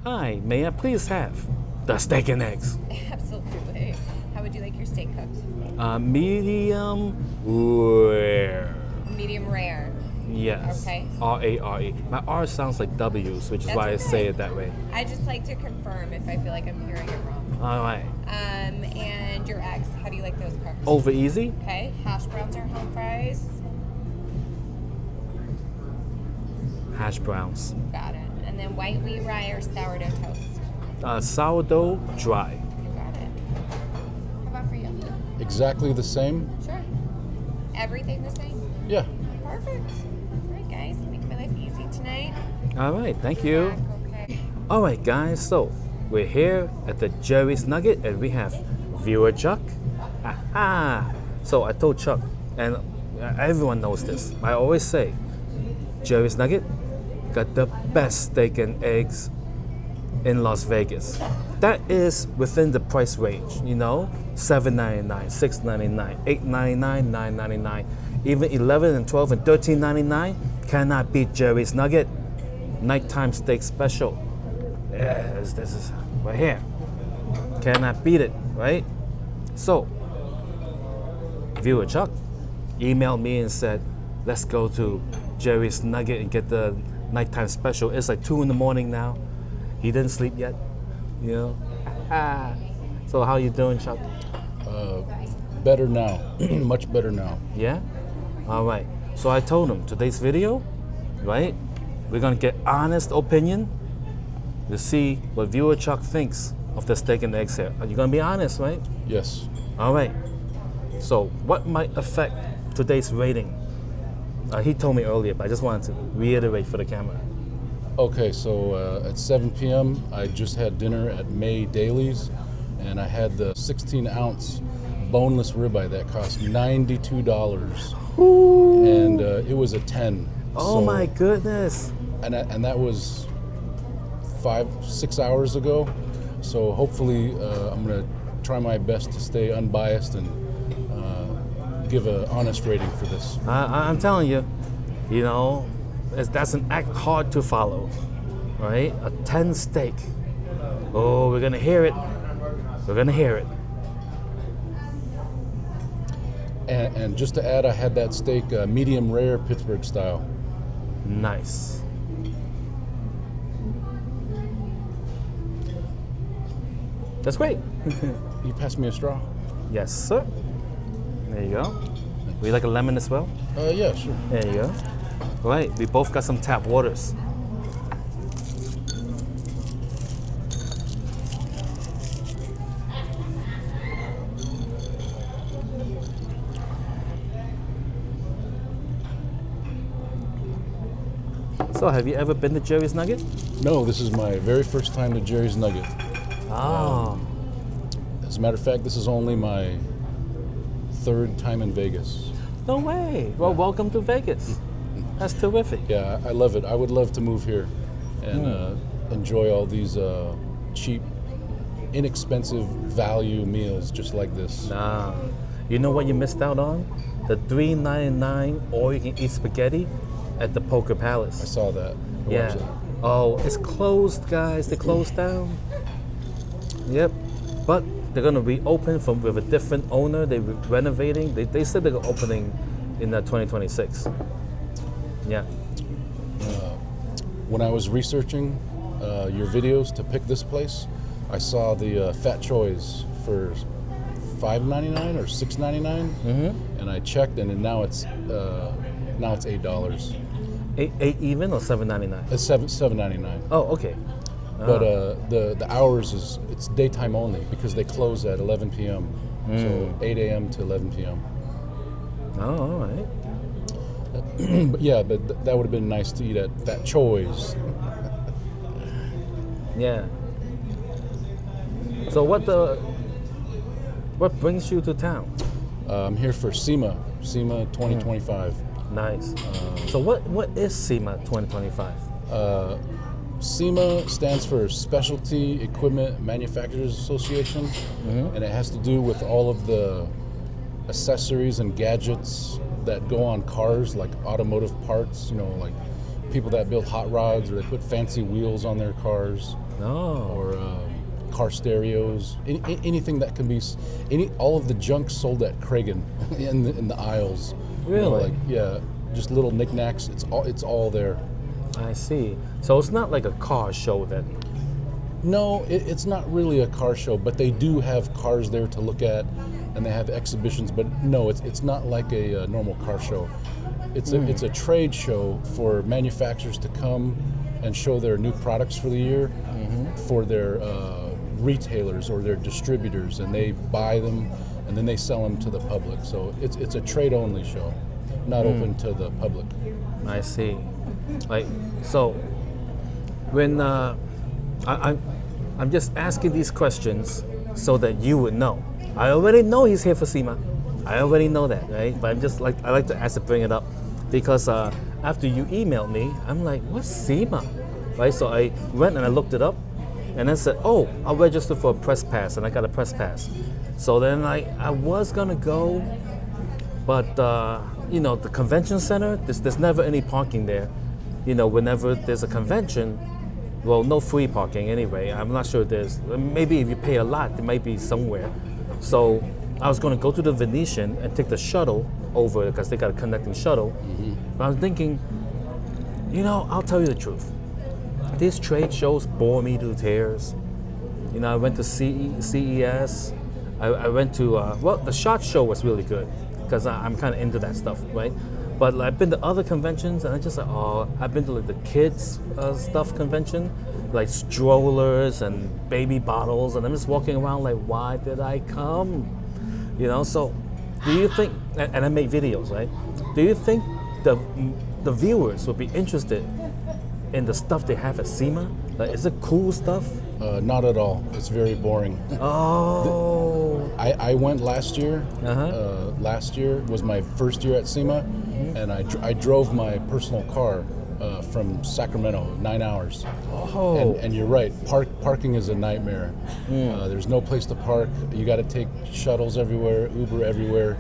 Hi, may I please have the steak and eggs? Absolutely. How would you like your steak cooked? Medium rare. Medium rare. Yes. Okay. R-A-R-E. My R sounds like W's, which is That's why I okay. say it that way. I just like to confirm if I feel like I'm hearing it wrong. All right. And your eggs, how do you like those cooked? Over easy? Okay. Hash browns or home fries? Hash browns. Got it. And then white wheat rye or sourdough toast? Sourdough dry. You got it. How about for you? Exactly the same? Sure. Everything the same? Yeah. Perfect. All right, guys. Make my life easy tonight. All right, thank you. Okay. All right, guys, so we're here at the Jerry's Nugget and we have viewer Chuck. So I told Chuck, and everyone knows this, I always say, Jerry's Nugget got the best steak and eggs in Las Vegas. That is within the price range, you know, $7.99, $6.99, $8.99, $9.99, even $11 and $12 and $13.99 cannot beat Jerry's Nugget. Nighttime steak special. Yes, this is right here. Cannot beat it, right? So, viewer Chuck emailed me and said, let's go to Jerry's Nugget and get the nighttime special. It's like 2 in the morning now. He didn't sleep yet, you know. So how you doing, Chuck? Better now. Much better now. Yeah? All right. So I told him today's video, right? We're gonna get honest opinion to see what viewer Chuck thinks of the steak and eggs here. Are you gonna be honest, right? Yes. All right. So what might affect today's rating? He told me earlier, but I just wanted to reiterate for the camera. Okay, so at 7 p.m., I just had dinner at May Dailies, and I had the 16-ounce boneless ribeye that cost $92. Ooh. And it was a 10. Oh So- my goodness. And that was 5-6 hours ago. So hopefully I'm gonna try my best to stay unbiased and give an honest rating for this. I'm telling you, you know, that's an act hard to follow, right? A 10 steak. Oh, we're gonna hear it. We're gonna hear it. And just to add, I had that steak medium rare Pittsburgh style. Nice. That's great. You pass me a straw? Yes, sir. There you go. Would you like a lemon as well? Yeah, sure. There you go. All right, we both got some tap waters. So, have you ever been to Jerry's Nugget? No, this is my very first time to Jerry's Nugget. Oh. As a matter of fact, this is only my 3rd time in Vegas. No way. Well, welcome to Vegas. That's terrific. Yeah, I love it. I would love to move here and enjoy all these cheap, inexpensive value meals just like this. Nah. You know what you missed out on? The $3.99 all-you-can-eat spaghetti at the Poker I Palace. saw that. I Yeah. watched it. Oh, it's closed, guys. They closed down. Yep. But they're gonna reopen with a different owner. They're renovating. They said they're opening in 2026. Yeah. When I was researching your videos to pick this place, I saw the Fat Choys for $5.99 or $6.99, and I checked, and now it's $8. Eight even or $7.99? It's $7.99. Oh, okay. But the hours it's daytime only because they close at 11 p.m. So 8 a.m. to 11 p.m. Oh, all right. But yeah, but that would have been nice to eat at Fat Choys. Yeah. So what brings you to town? I'm here for SEMA 2025. Nice. So what is SEMA 2025? SEMA stands for Specialty Equipment Manufacturers Association, and it has to do with all of the accessories and gadgets that go on cars, like automotive parts, like people that build hot rods, or they put fancy wheels on their cars, Oh. or car stereos, anything that can be, all of the junk sold at Kragen in the aisles. Really? Just little knickknacks. It's all there. I see. So it's not like a car show then. No, it's not really a car show, but they do have cars there to look at, and they have exhibitions. But no, it's not like a normal car show. It's a trade show for manufacturers to come and show their new products for the year for their retailers or their distributors, and they buy them and then they sell them to the public. So it's a trade only show, not open to the public. I see. Like, so when I'm just asking these questions so that you would know. I already know he's here for SEMA. I already know that, right? But I like to ask to bring it up because after you emailed me, I'm like, what's SEMA? Right? So I went and I looked it up and then said, oh, I'll register for a press pass, and I got a press pass. So then I was gonna go, but the convention center, there's never any parking there. Whenever there's a convention, well, no free parking anyway. I'm not sure there's, maybe if you pay a lot, there might be somewhere. So I was going to go to the Venetian and take the shuttle over because they got a connecting shuttle. But I was thinking, I'll tell you the truth. These trade shows bore me to tears. I went to CES. I went to, the SHOT Show was really good because I'm kind of into that stuff, right? But I've been to other conventions and I just I've been to like the kids stuff convention, like strollers and baby bottles, and I'm just walking around like, why did I come? So do you think, and I make videos, right? Do you think the viewers would be interested in the stuff they have at SEMA? Like, is it cool stuff? Not at all. It's very boring. Oh. I went last year. Last year was my first year at SEMA, and I drove my personal car from Sacramento, 9 hours. Oh. And you're right, parking is a nightmare. There's no place to park. You got to take shuttles everywhere, Uber everywhere.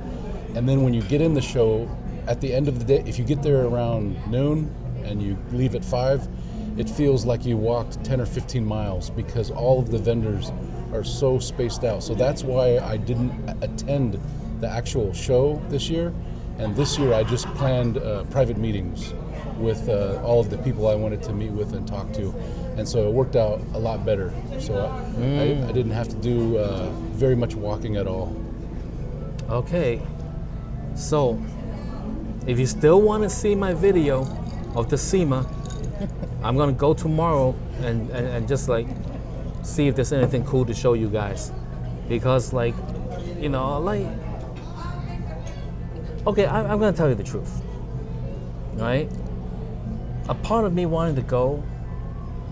And then when you get in the show, at the end of the day, if you get there around noon and you leave at 5, it feels like you walked 10 or 15 miles because all of the vendors are so spaced out. So that's why I didn't attend the actual show this year. And this year I just planned private meetings with all of the people I wanted to meet with and talk to. And so it worked out a lot better. So I didn't have to do very much walking at all. Okay. So if you still want to see my video of the SEMA, I'm gonna go tomorrow and just like see if there's anything cool to show you guys, because okay, I'm gonna tell you the truth, right? A part of me wanting to go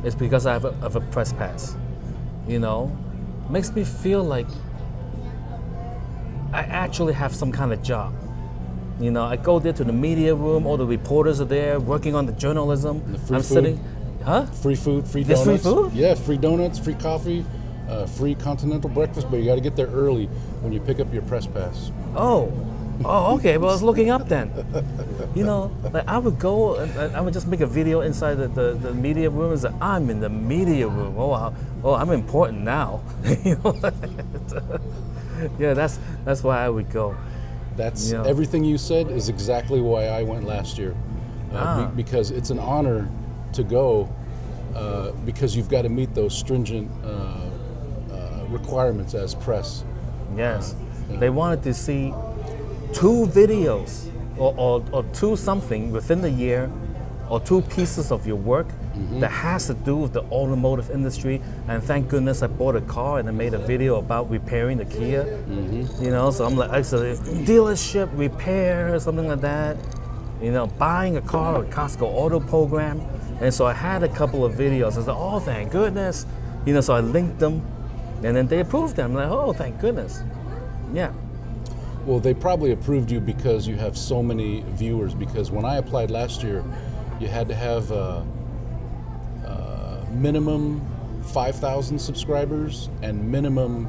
is because I have a press pass, makes me feel like I actually have some kind of job. I go there to the media room, all the reporters are there working on the journalism. The free I'm food. sitting, Free food, free There's donuts. free food? Yeah, free donuts, free coffee, free continental breakfast, but you got to get there early when you pick up your press pass. Oh, okay. Well, I was looking up then. Like I would go and I would just make a video inside the media room and say, I'm in the media room. Oh, I'm important now. Yeah, that's why I would go. That's everything you said is exactly why I went last year, because it's an honor to go because you've got to meet those stringent requirements as press. Yes, they wanted to see 2 videos or 2 something within the year, or 2 pieces of your work that has to do with the automotive industry. And thank goodness I bought a car and I made a video about repairing the Kia. So I'm like, actually, dealership repair, something like that. Buying a car, a Costco auto program. And so I had a couple of videos. I said, oh, thank goodness. So I linked them, and then they approved them. I'm like, oh, thank goodness. Yeah. Well, they probably approved you because you have so many viewers. Because when I applied last year, you had to have minimum 5,000 subscribers and minimum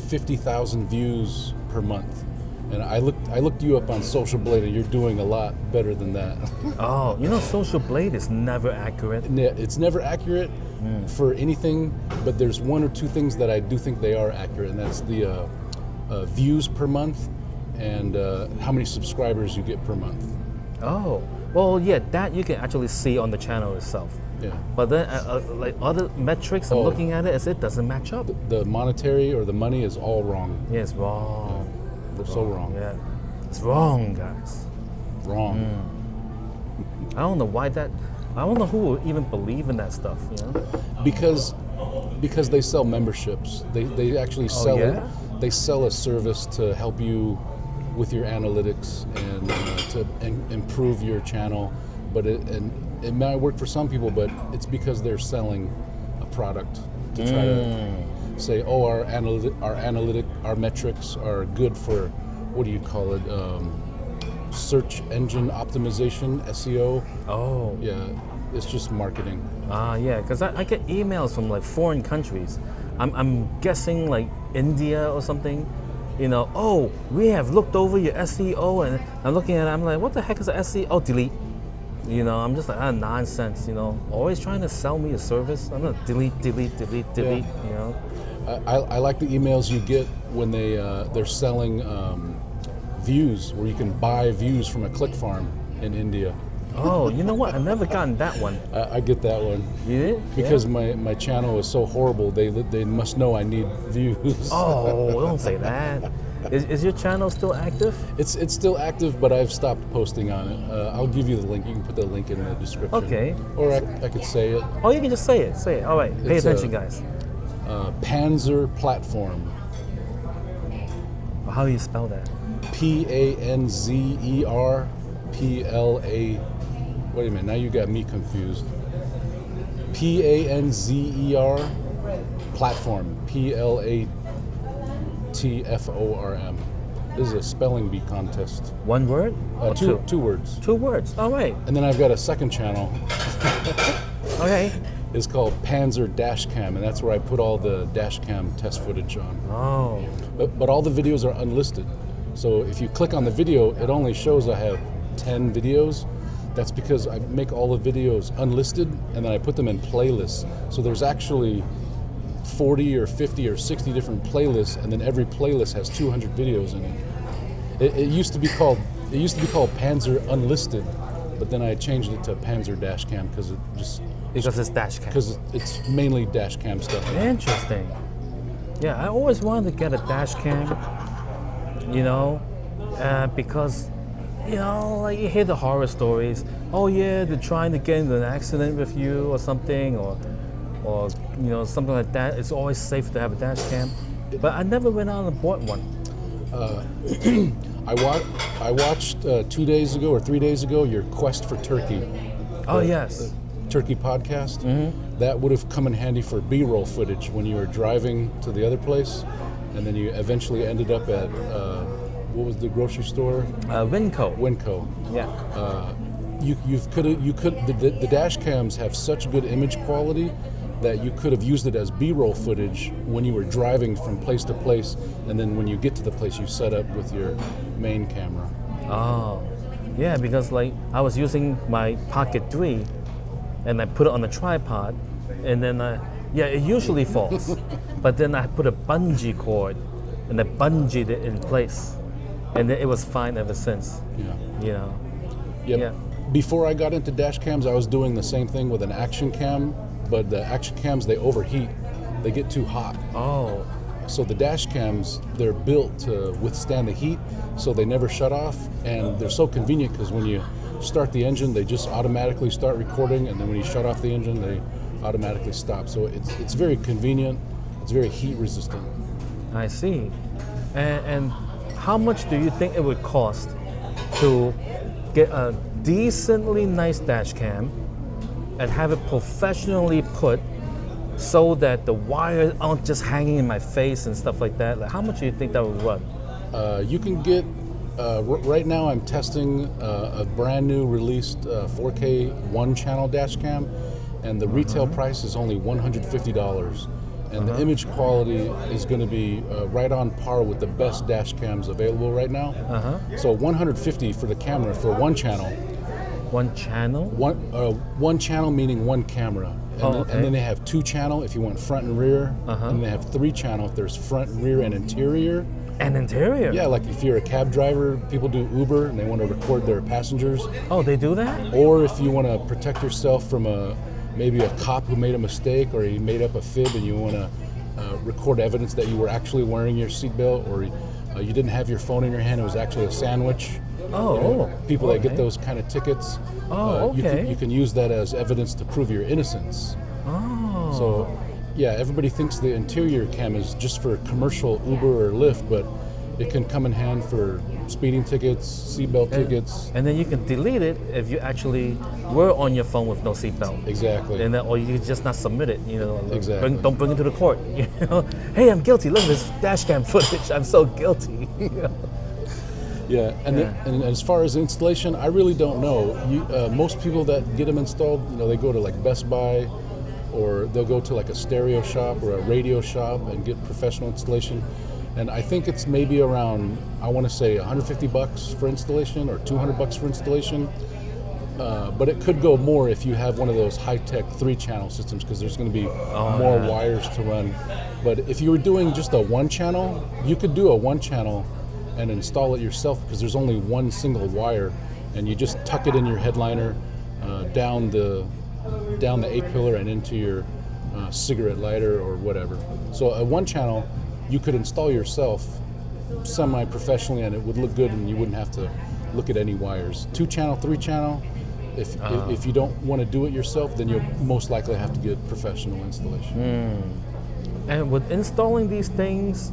50,000 views per month. And I looked you up on Social Blade, and you're doing a lot better than that. Oh, Social Blade is never accurate. It's never accurate for anything, but there's one or two things that I do think they are accurate, and that's the views per month and how many subscribers you get per month. Oh, well, yeah, that you can actually see on the channel itself. Yeah. But then, like other metrics, I'm looking at it, it doesn't match up. The monetary or the money is all wrong. Yeah, it's wrong. They're so wrong. Yeah, it's wrong, guys. Wrong. I don't know why that. I don't know who will even believe in that stuff. Because they sell memberships. They actually sell they sell a service to help you with your analytics and to improve your channel. But it might work for some people, but it's because they're selling a product to try to say, oh, our metrics are good for, what do you call it? Search engine optimization, SEO. Oh. Yeah, it's just marketing. Yeah, because I get emails from like foreign countries. I'm guessing like India or something. Oh, we have looked over your SEO, and I'm looking at it, I'm like, what the heck is a SEO? Delete. I'm just like, nonsense, always trying to sell me a service. I'm gonna delete. Yeah. I like the emails you get when they're selling views, where you can buy views from a click farm in India. Oh, you know what? I've never gotten that one. I get that one. You did? Because my channel is so horrible, they must know I need views. Oh, don't say that. Is your channel still active? It's still active, but I've stopped posting on it. I'll give you the link. You can put the link in the description. Okay. Or I could say it. Oh, you can just say it. Say it. All right. Pay attention, guys. Panzer Platform. How do you spell that? Panzer PLA. Wait a minute. Now you got me confused. Panzer Platform. PLATFORM. This is a spelling bee contest. One word? Two words. 2 words. All right. And then I've got a second channel. Okay. It's called Panzer Dashcam, and that's where I put all the Dashcam test footage on. Oh. But all the videos are unlisted. So if you click on the video, it only shows I have 10 videos. That's because I make all the videos unlisted, and then I put them in playlists. So there's actually 40 or 50 or 60 different playlists, and then every playlist has 200 videos in it. It used to be called Panzer Unlisted, but then I changed it to Panzer Dashcam because it's Dashcam. Because it's mainly Dashcam stuff. Interesting. Yeah, I always wanted to get a Dashcam, because like you hear the horror stories. Oh yeah, they're trying to get into an accident with you or something, or something like that. It's always safe to have a dash cam, but I never went out and bought one. I watched 2 days ago or 3 days ago your Quest for Turkey. Oh yes, Turkey podcast. Mm-hmm. That would have come in handy for B-roll footage when you were driving to the other place, and then you eventually ended up at what was the grocery store? Winco. Winco. Yeah. The dash cams have such good image quality that you could have used it as B-roll footage when you were driving from place to place, and then when you get to the place, you set up with your main camera. Oh, yeah, because like I was using my Pocket 3, and I put it on a tripod, and then it usually falls, but then I put a bungee cord, and I bungeed it in place, and then it was fine ever since. Yeah. Yep. Yeah. Before I got into dash cams, I was doing the same thing with an action cam, but the action cams, they overheat. They get too hot. Oh. So the dash cams, they're built to withstand the heat, so they never shut off, and they're so convenient because when you start the engine, they just automatically start recording, and then when you shut off the engine, they automatically stop. So it's very convenient. It's very heat resistant. I see. And how much do you think it would cost to get a decently nice dash cam and have it professionally put so that the wires aren't just hanging in my face and stuff like that? Like, how much do you think that would run? You can get, right now I'm testing a brand new released 4K one channel dash cam, and the retail price is only $150. and the image quality is going to be right on par with the best dash cams available right now. So 150 for the camera for one channel. One channel? One channel meaning one camera. And then they have 2 channel if you want front and rear. And they have 3 channel if there's front, rear, and interior. And interior? Yeah, like if you're a cab driver, people do Uber and they want to record their passengers. Oh, they do that? Or if you want to protect yourself from maybe a cop who made a mistake or he made up a fib and you want to record evidence that you were actually wearing your seatbelt or you didn't have your phone in your hand, it was actually a sandwich. People that get those kind of tickets, you can use that as evidence to prove your innocence. So, yeah, everybody thinks the interior cam is just for commercial Uber or Lyft, but it can come in hand for speeding tickets, seatbelt tickets. And then you can delete it if you actually were on your phone with no seatbelt. Exactly. And then, or you could just not submit it, you know. Exactly. Don't bring it to the court. You know, hey, I'm guilty. Look at this dash cam footage. I'm so guilty. Yeah, and as far as installation, I really don't know. Most people that get them installed, you know, they go to like Best Buy, or they'll go to like a stereo shop or a radio shop and get professional installation. And I think it's maybe around, I want to say $150 for installation or $200 for installation. But it could go more if you have one of those high-tech 3-channel systems because there's going to be more wires to run. But if you were doing just a 1-channel, you could do a 1-channel and install it yourself because there's only one single wire, and you just tuck it in your headliner, down the A-pillar and into your cigarette lighter or whatever. So a 1-channel you could install yourself semi-professionally and it would look good and you wouldn't have to look at any wires. 2-channel, 3-channel, if you don't want to do it yourself, then you'll most likely have to get professional installation. And would installing these things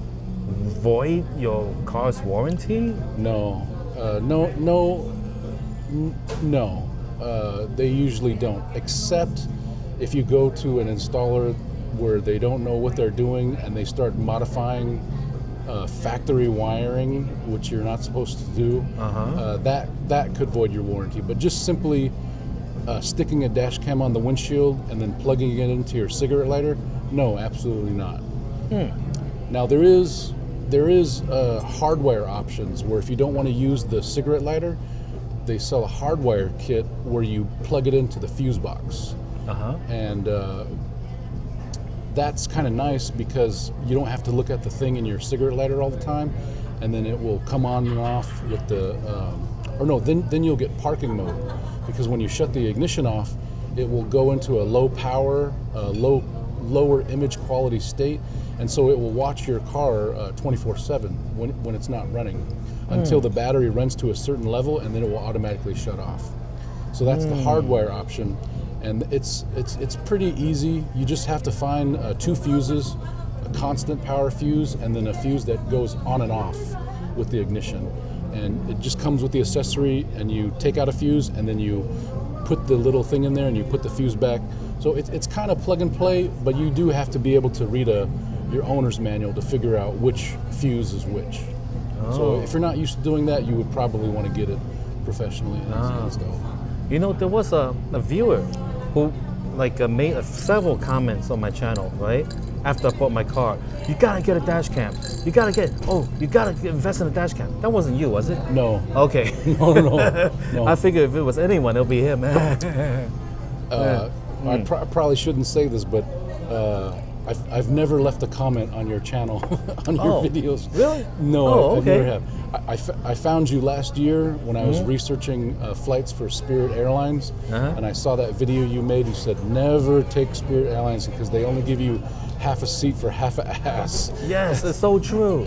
void your car's warranty? No. They usually don't, except if you go to an installer where they don't know what they're doing and they start modifying factory wiring, which you're not supposed to do. That could void your warranty. But just simply sticking a dash cam on the windshield and then plugging it into your cigarette lighter, no, absolutely not. Now there is hardwire options where if you don't want to use the cigarette lighter, they sell a hardwire kit where you plug it into the fuse box. And that's kind of nice because you don't have to look at the thing in your cigarette lighter all the time, and then it will come on and off with the, then you'll get parking mode, because when you shut the ignition off, it will go into a low power, lower image quality state, and so it will watch your car 24/7 when it's not running until the battery runs to a certain level, and then it will automatically shut off. So that's the hardwire option. And it's pretty easy. You just have to find 2 fuses, a constant power fuse, and then a fuse that goes on and off with the ignition. And it just comes with the accessory, and you take out a fuse, and then you put the little thing in there, and you put the fuse back. So it's kind of plug and play, but you do have to be able to read your owner's manual to figure out which fuse is which. So if you're not used to doing that, you would probably want to get it professionally installed. You know, there was a viewer who made several comments on my channel, right? After I bought my car, you gotta get a dash cam. You gotta invest in a dash cam. That wasn't you, was it? No. Okay. No. I figured if it was anyone, it'll be him. I probably shouldn't say this, but I've never left a comment on your channel, on your videos. Really? No, I okay. never have. I found you last year when I was researching flights for Spirit Airlines, and I saw that video you made. You said never take Spirit Airlines because they only give you half a seat for half an ass. Yes, it's so true.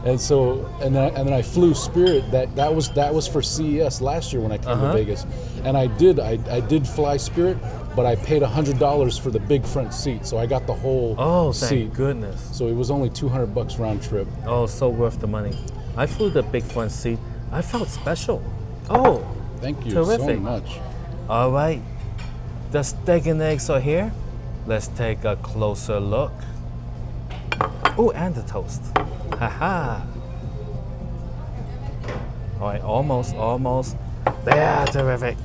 And so, and then I flew Spirit. That was for CES last year when I came to Vegas, and I did fly Spirit, but I paid $100 for the big front seat, so I got the whole seat. Thank goodness. So it was only $200 round trip. Oh, so worth the money. I flew the big front seat. I felt special. Oh, thank you terrific. so much. All right, the steak and eggs are here. Let's take a closer look. Oh, and the toast. Haha. All right, almost. Yeah, terrific.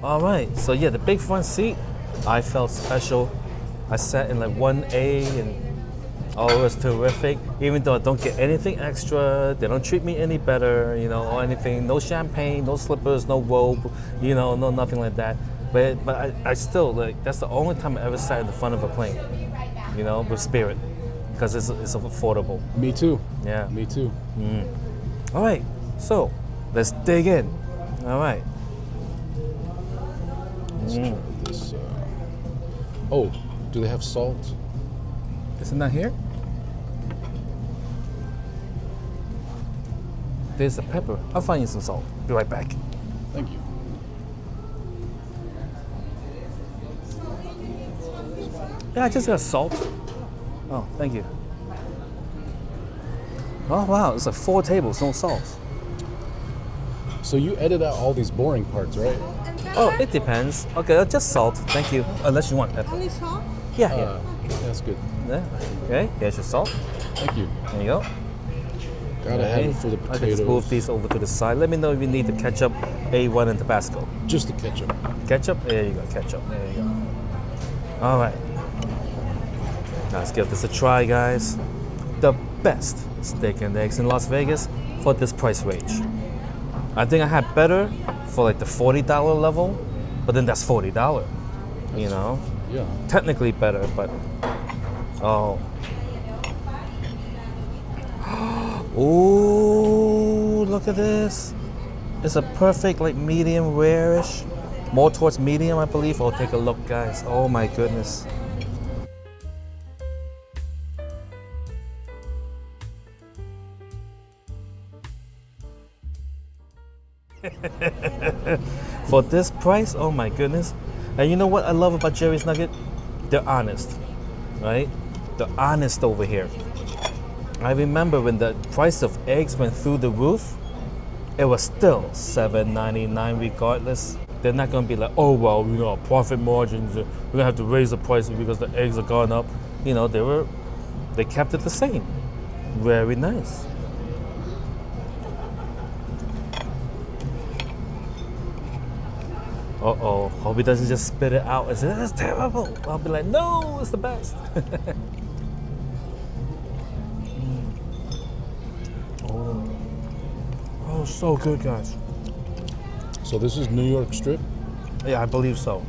All right, so yeah, the big front seat, I felt special. I sat in like 1A and oh, it was terrific. Even though I don't get anything extra, they don't treat me any better, you know, or anything. No champagne, no slippers, no robe, you know, no nothing like that. But I still, like, that's the only time I ever sat in the front of a plane, you know, with Spirit, because it's affordable. Me too. Yeah. Me too. All right, so let's dig in. All right. Let's try this. Oh, do they have salt? Isn't that here? There's a pepper. I'll find you some salt. Be right back. Thank you. Yeah, I just got salt. Oh, thank you. Oh, wow, it's like 4 tables, no salt. So you edit out all these boring parts, right? Oh, it depends. Okay, just salt. Thank you. Unless you want pepper. Only salt? Yeah, yeah. That's good. Yeah. Okay, here's your salt. Thank you. There you go. Gotta have it for the I can just move potatoes. these over to the side. Let me know if you need the ketchup, A1, and Tabasco. Just the ketchup. Ketchup? There you go, ketchup. There you go. All right. Now let's give this a try, guys. The best steak and eggs in Las Vegas for this price range. I think I had better for like the $40 level, but then that's $40, you know? Yeah. Technically better, but oh. Ooh, look at this. It's a perfect like medium rare-ish. More towards medium, I believe. Oh, take a look, guys. Oh my goodness. For this price, oh my goodness. And you know what I love about Jerry's Nugget? They're honest, right? They're honest over here. I remember when the price of eggs went through the roof, it was still $7.99 regardless. They're not gonna be like, oh well, you know, profit margins, we're gonna have to raise the prices because the eggs are gone up. You know, they kept it the same. Very nice. Uh-oh, hope he doesn't just spit it out and say, that's terrible. I'll be like, no, it's the best. Oh, so good, guys. So this is New York strip. Yeah, I believe so.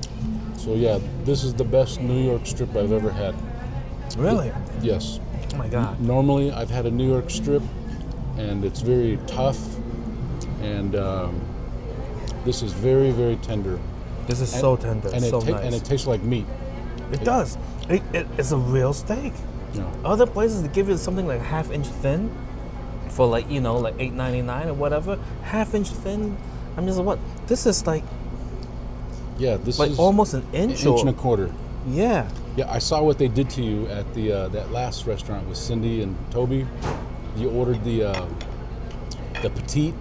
So yeah, this is the best New York strip I've ever had. Really? Yes. Oh my God. Normally I've had a New York strip and it's very tough and this is very, very tender. This is so tender, and so it nice. And it tastes like meat. It does. It's a real steak. Yeah. Other places they give you something like half-inch thin for like, you know, like $8.99 or whatever. Half-inch thin. I'm just what? This is like This like is almost an inch or and a quarter. yeah. Yeah, I saw what they did to you at the that last restaurant with Cindy and Toby. You ordered the petite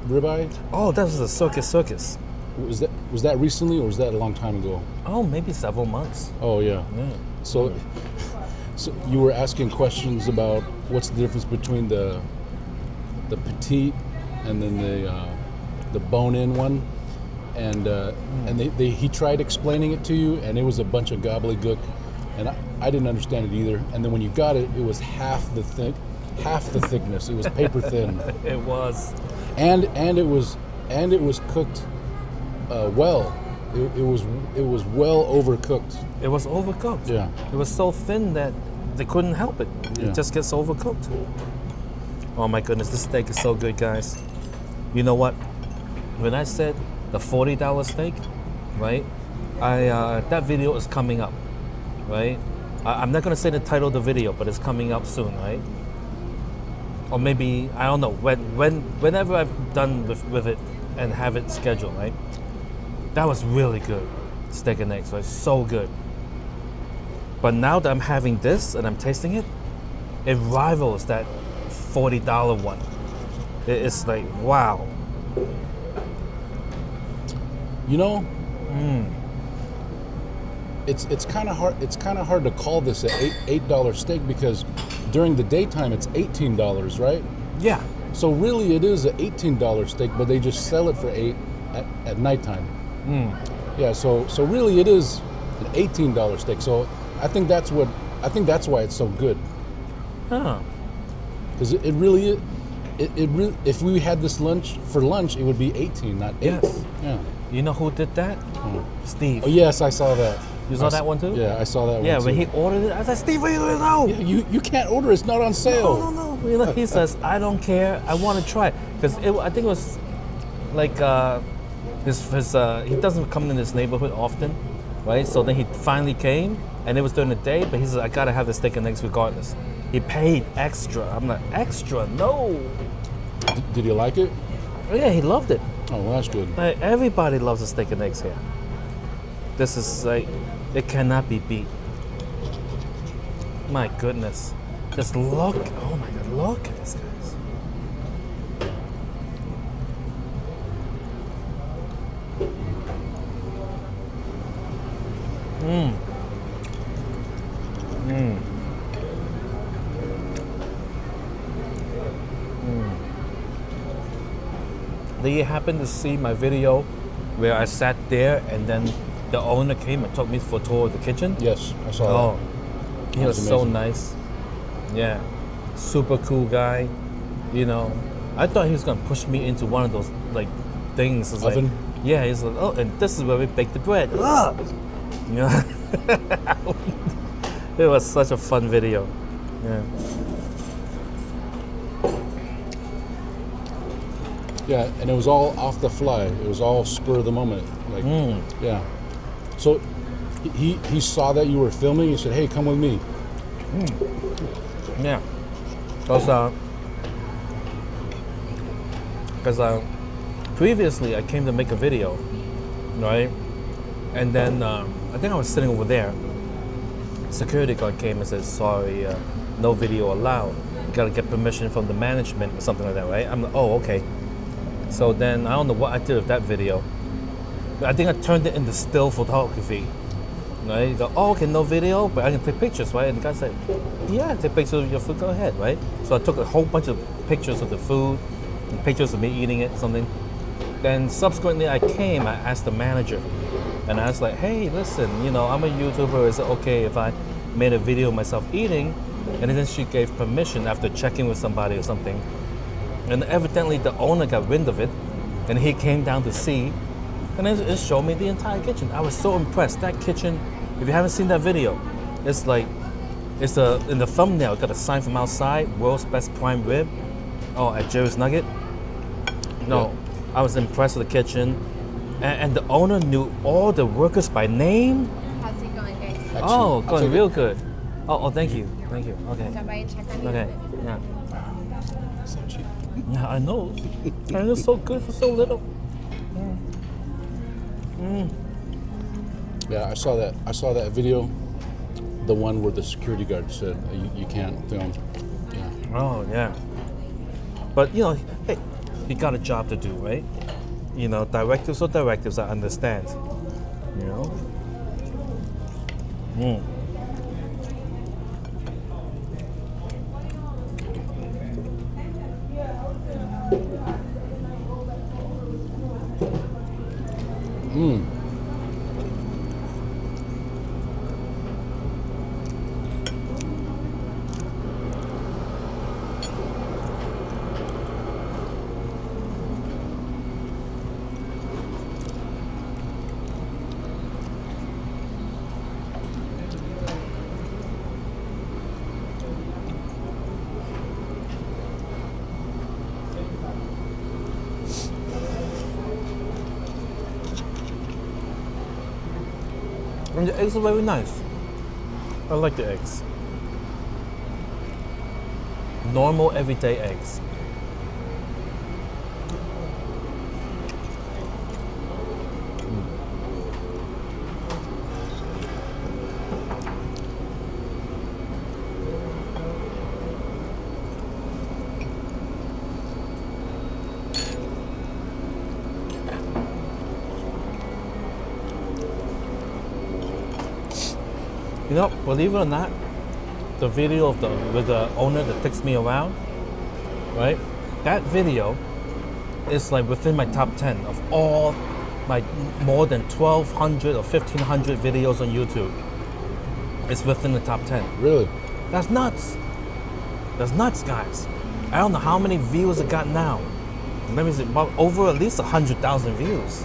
ribeye. Oh, that was a circus. Was that recently or was that a long time ago? Oh, maybe several months. Oh yeah. Yeah. So you were asking questions about what's the difference between the petite and then the bone-in one, and he tried explaining it to you, and it was a bunch of gobbledygook, and I didn't understand it either. And then when you got it, it was half the thickness. It was paper thin. It was. And it was cooked well. It was well overcooked. It was overcooked. Yeah. It was so thin that they couldn't help it. It Yeah. just gets overcooked. Oh my goodness, this steak is so good, guys. You know what? When I said the $40 steak, right? That video is coming up, right? I'm not gonna say the title of the video, but it's coming up soon, right? Or maybe I don't know whenever I've done with it and have it scheduled, right? That was really good, steak and eggs, right? So good. But now that I'm having this and I'm tasting it, it rivals that $40 one. It's like wow. You know, it's kind of hard. It's kind of hard to call this a $8 steak because during the daytime it's $18, right? Yeah. So really, it is a $18 steak, but they just sell it for $8 at nighttime. Yeah, so really it is an $18 steak. So I think that's why it's so good. Huh. Because it really is. It really, if we had this for lunch, it would be 18, not 8. Yes. Yeah. You know who did that? Steve. Oh yes, I saw that. You saw that one too? Yeah, I saw that one. Yeah, too. when he ordered it, I said, Steve, what are you doing now? Yeah, you can't order. It's not on sale. No. You know, he says, I don't care. I want to try it. Because I think it was like he doesn't come in this neighborhood often, right? So then he finally came, and it was during the day, but he says, I got to have the steak and eggs regardless. He paid extra. I'm like, extra? No. Did you like it? Oh, yeah, he loved it. Oh, well, that's good. Like, everybody loves the steak and eggs here. This is like, it cannot be beat. My goodness. Just look. Oh my God, look at this, guys. Did you happen to see my video where I sat there and then the owner came and took me for a tour of the kitchen? Yes, I saw that. He was so amazing. nice. Yeah, super cool guy. You know, I thought he was gonna push me into one of those like things. It's Oven? Like, yeah, he's like, oh, and this is where we bake the bread. Ugh! You know, it was such a fun video. Yeah. Yeah, and it was all off the fly. It was all spur of the moment. Like, yeah. So he saw that you were filming. He said, "Hey, come with me." Yeah, because previously I came to make a video, right? And then I think I was sitting over there. Security guard came and said, "Sorry, no video allowed. You gotta get permission from the management or something like that, right?" I'm like, "Oh, okay." So then I don't know what I did with that video. I think I turned it into still photography. Right? You go, oh, okay, no video, but I can take pictures, right? And the guy said, yeah, take pictures of your food, go ahead, right? So I took a whole bunch of pictures of the food, and pictures of me eating it, something. Then subsequently I asked the manager, and I was like, hey, listen, you know, I'm a YouTuber, is it okay if I made a video of myself eating? And then she gave permission after checking with somebody or something. And evidently the owner got wind of it, and he came down to see, and it showed me the entire kitchen. I was so impressed. That kitchen, if you haven't seen that video, it's like, in the thumbnail, got a sign from outside, world's best prime rib. Oh, at Jerry's Nugget. No, yeah. I was impressed with the kitchen. And the owner knew all the workers by name. How's it going, guys? Excellent. Oh, going real good. Oh, thank you. Okay. Stop by and check on you. Okay, yeah. So cheap. Yeah, I know. And it's so good for so little. Yeah, I saw that video, the one where the security guard said you can't film. Yeah. Oh, yeah. But, you know, hey, he got a job to do, right? You know, directives are directives, I understand. You know? And the eggs are very nice. I like the eggs. Normal, everyday eggs. You know, believe it or not, the video with the owner that takes me around, right? That video is like within my top 10 of all like more than 1,200 or 1,500 videos on YouTube. It's within the top 10. Really? That's nuts. That's nuts, guys. I don't know how many views it got now. Let me see, about over at least 100,000 views.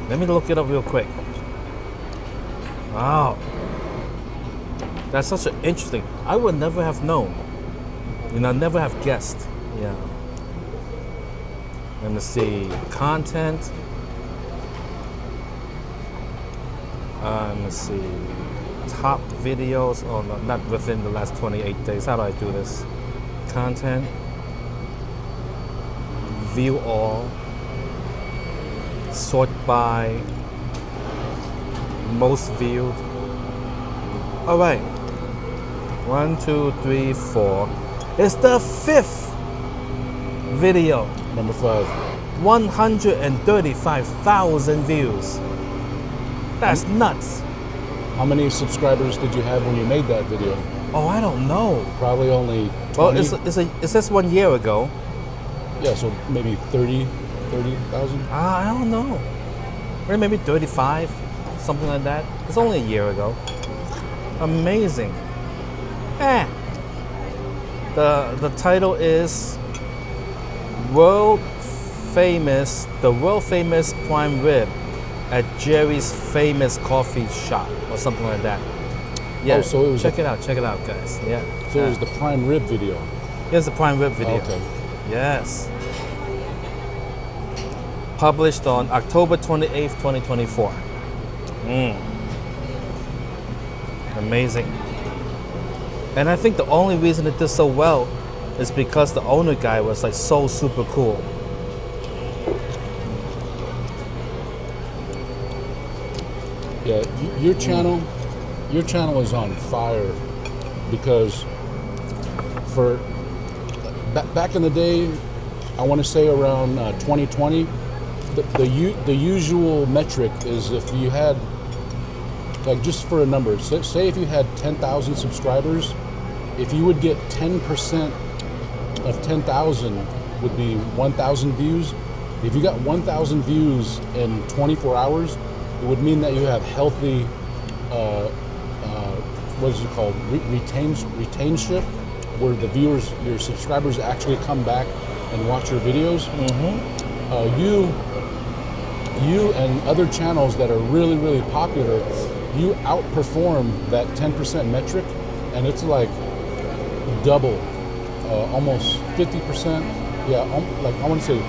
Let me look it up real quick. Wow. That's such an interesting. I would never have known. Never have guessed. Yeah. Let me see. Content. Let me see. Top videos. Oh, no, not within the last 28 days. How do I do this? Content. View all. Sort by. Most viewed. All right. 1, 2, 3, 4. It's the 5th video. Number 5. 135,000 views. That's nuts. How many subscribers did you have when you made that video? Oh, I don't know. Probably only 20. Well, it says 1 year ago. Yeah, so maybe 30,000. I don't know. Or maybe 35, something like that. It's only a year ago. Amazing. The title is the world famous prime rib at Jerry's famous coffee shop or something like that. Yeah, Oh, so it was check it out, guys. Yeah. So it was the prime rib video. Here's the prime rib video. Okay. Yes. Published on October 28th, 2024. Amazing. And I think the only reason it did so well is because the owner guy was like so super cool. Yeah, your channel is on fire because for back in the day, I want to say around 2020, the usual metric is if you had, like, just for a number, say if you had 10,000 subscribers, if you would get 10% of 10,000 would be 1,000 views. If you got 1,000 views in 24 hours, it would mean that you have healthy, what is it called, retainship, where the viewers, your subscribers actually come back and watch your videos. You and other channels that are really, really popular, you outperform that 10% metric, and it's like double, almost 50%. Yeah, like I want to say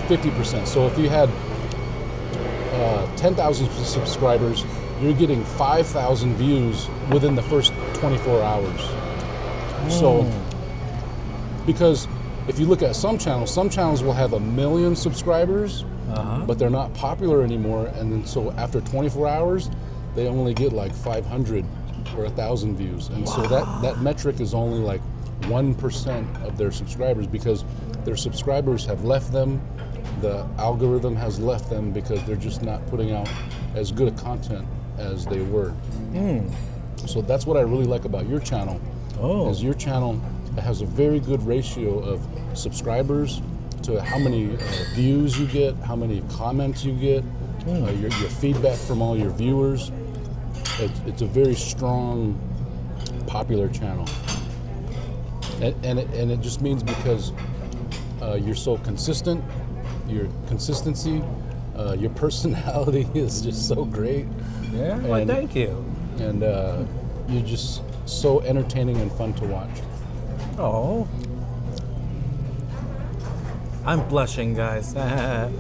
50%. So if you had 10,000 subscribers, you're getting 5,000 views within the first 24 hours. So, because if you look at some channels will have 1 million subscribers, but they're not popular anymore. And then so after 24 hours, they only get like 500 or 1,000 views. And so that metric is only like 1% of their subscribers because their subscribers have left them. The algorithm has left them because they're just not putting out as good a content as they were. So that's what I really like about your channel. Is your channel has a very good ratio of subscribers to how many views you get, how many comments you get, your feedback from all your viewers. It's a very strong, popular channel, and it just means because you're so consistent, your consistency, your personality is just so great. Yeah, well, thank you. And you're just so entertaining and fun to watch. Oh, I'm blushing, guys. But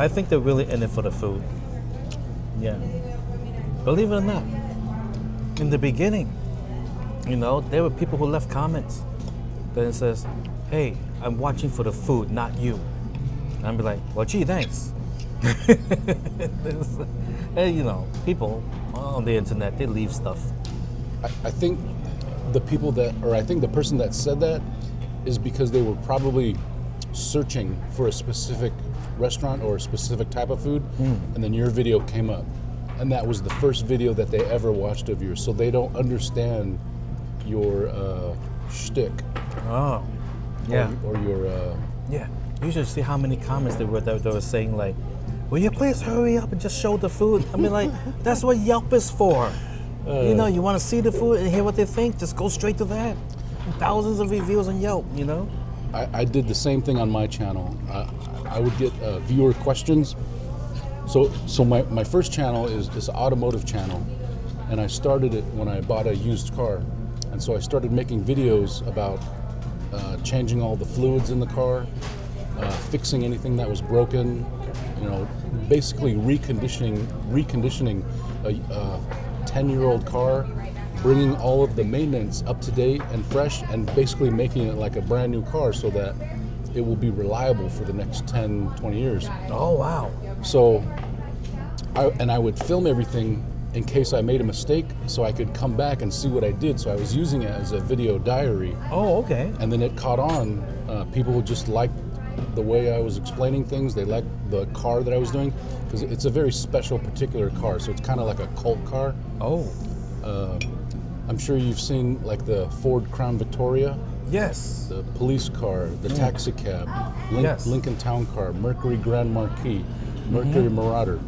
I think they're really in it for the food. Yeah. Believe it or not, in the beginning, there were people who left comments. Then it says, "Hey, I'm watching for the food, not you." And I'd be like, "Well, gee, thanks." And people on the internet, they leave stuff. I think the person that said that is because they were probably searching for a specific restaurant or a specific type of food, and then your video came up. And that was the first video that they ever watched of yours, so they don't understand your shtick. Oh, yeah. Or your... Yeah, you should see how many comments they were saying like, will you please hurry up and just show the food? I mean, like, that's what Yelp is for. You know, you want to see the food and hear what they think, just go straight to that. Thousands of reviews on Yelp, you know? I did the same thing on my channel. I would get viewer questions. So my first channel is this automotive channel, and I started it when I bought a used car. And so I started making videos about changing all the fluids in the car, fixing anything that was broken, you know, basically reconditioning a 10-year-old car, bringing all of the maintenance up to date and fresh, and basically making it like a brand new car so that it will be reliable for the next 10, 20 years. Oh, wow. So, I would film everything in case I made a mistake so I could come back and see what I did. So I was using it as a video diary. Oh, okay. And then it caught on. People just liked the way I was explaining things. They liked the car that I was doing, because it's a very special, particular car. So it's kind of like a cult car. Oh. I'm sure you've seen like the Ford Crown Victoria, Yes. the police car, the taxi cab, Yes. Lincoln Town Car, Mercury Grand Marquis, Mercury Marauder.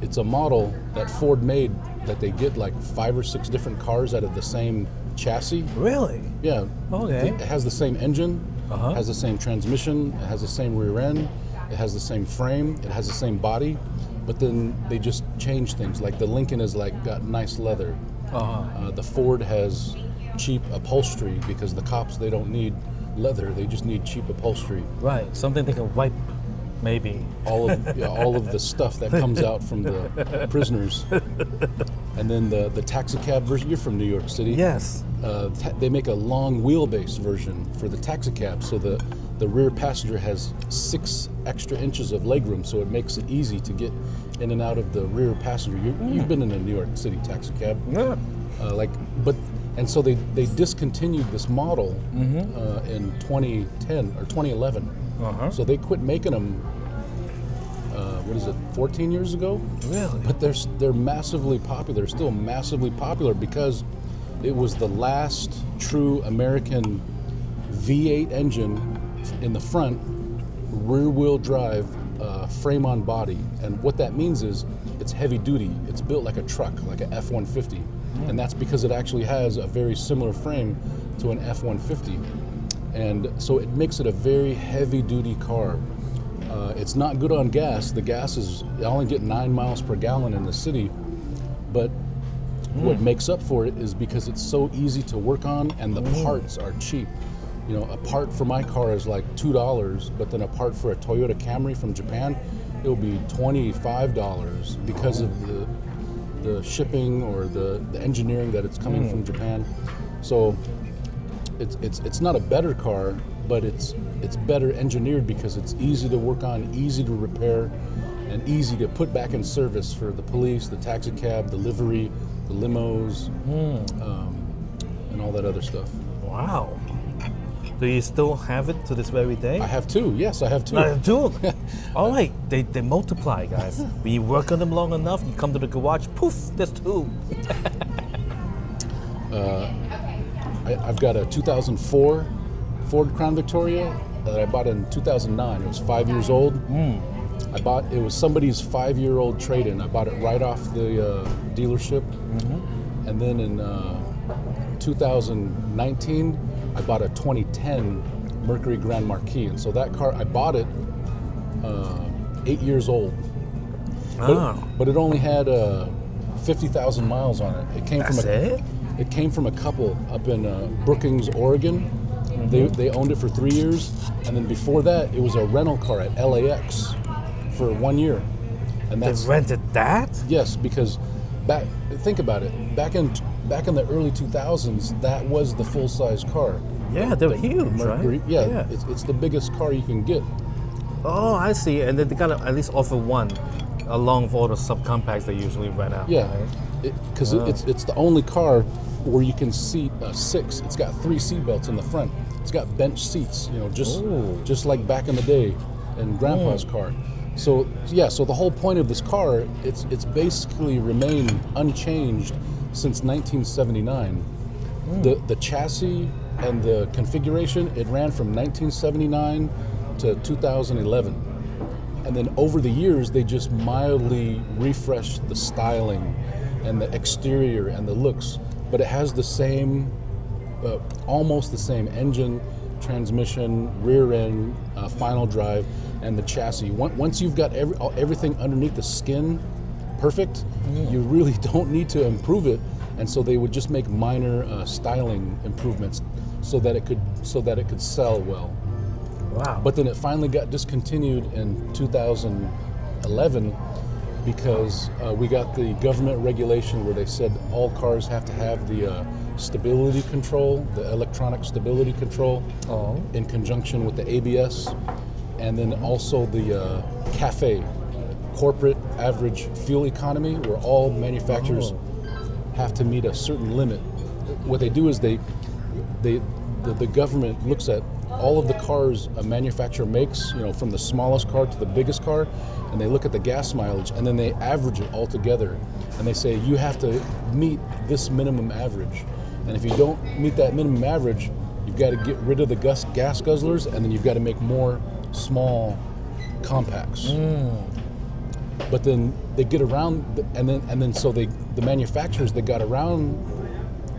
It's a model that Ford made that they get like 5 or 6 different cars out of the same chassis. Really? Yeah. Okay. It has the same engine, Uh-huh. has the same transmission, it has the same rear end, it has the same frame, it has the same body, but then they just change things. Like the Lincoln is like got nice leather. The Ford has cheap upholstery, because the cops, they don't need leather, they just need cheap upholstery. Right. Something they can wipe, maybe. All of the stuff that comes out from the prisoners. And then the taxi cab version, you're from New York City. Yes. They make a long wheelbase version for the taxi cab, so the rear passenger has 6 extra inches of legroom, so it makes it easy to get in and out of the rear passenger. You've been in a New York City taxi cab. Yeah. And so they discontinued this model in 2010 or 2011. Uh-huh. So they quit making them. 14 years ago? Really? But they're massively popular. They're still massively popular because it was the last true American V8 engine in the front, rear-wheel drive, frame-on body. And what that means is it's heavy duty. It's built like a truck, like an F-150. And that's because it actually has a very similar frame to an F-150. And so it makes it a very heavy-duty car. It's not good on gas. The gas is, I only get 9 miles per gallon in the city, but what makes up for it is because it's so easy to work on and the parts are cheap. You know, a part for my car is like $2, but then a part for a Toyota Camry from Japan, it'll be $25 because of the shipping or the engineering that it's coming from Japan. So it's not a better car, but it's better engineered because it's easy to work on, easy to repair, and easy to put back in service for the police, the taxi cab, the livery, the limos, and all that other stuff. Wow. Do you still have it to this very day? I have 2. Yes, I have 2. I have 2. All right, they multiply, guys. When you work on them long enough, you come to the garage, poof, there's 2. I've got a 2004 Ford Crown Victoria that I bought in 2009. It was 5 years old. It was somebody's 5-year-old trade-in. I bought it right off the dealership. And then in 2019, I bought a 2010 Mercury Grand Marquis. And so that car, I bought it 8 years old. But it only had 50,000 miles on it. It came from a couple up in Brookings, Oregon. They owned it for 3 years, and then before that, it was a rental car at LAX for 1 year. And They rented that? Yes, because think about it. Back in the early 2000s, that was the full size car. Yeah, they're huge, Mercury, right? Yeah, it's the biggest car you can get. Oh, I see. And then they gotta at least offer one, along with all the subcompacts they usually rent out. Yeah, right? because it's the only car where you can seat 6. It's got 3 seat belts in the front. It's got bench seats, just like back in the day in Grandpa's car. So so the whole point of this car, it's basically remained unchanged since 1979. The chassis and the configuration, it ran from 1979 to 2011. And then over the years, they just mildly refreshed the styling and the exterior and the looks, but it has the same, almost the same engine, transmission, rear end, final drive, and the chassis. Once you've got everything underneath the skin perfect, you really don't need to improve it. And so they would just make minor styling improvements so that it could sell well. Wow. But then it finally got discontinued in 2011 because we got the government regulation where they said all cars have to have the stability control, the electronic stability control, in conjunction with the ABS, and then also the CAFE, corporate average fuel economy, where all manufacturers have to meet a certain limit. What they do is the government looks at all of the cars a manufacturer makes, from the smallest car to the biggest car, and they look at the gas mileage, and then they average it all together, and they say you have to meet this minimum average, and if you don't meet that minimum average, you've got to get rid of the gas guzzlers, and then you've got to make more small compacts. But then they get around, and then so the manufacturers, they got around,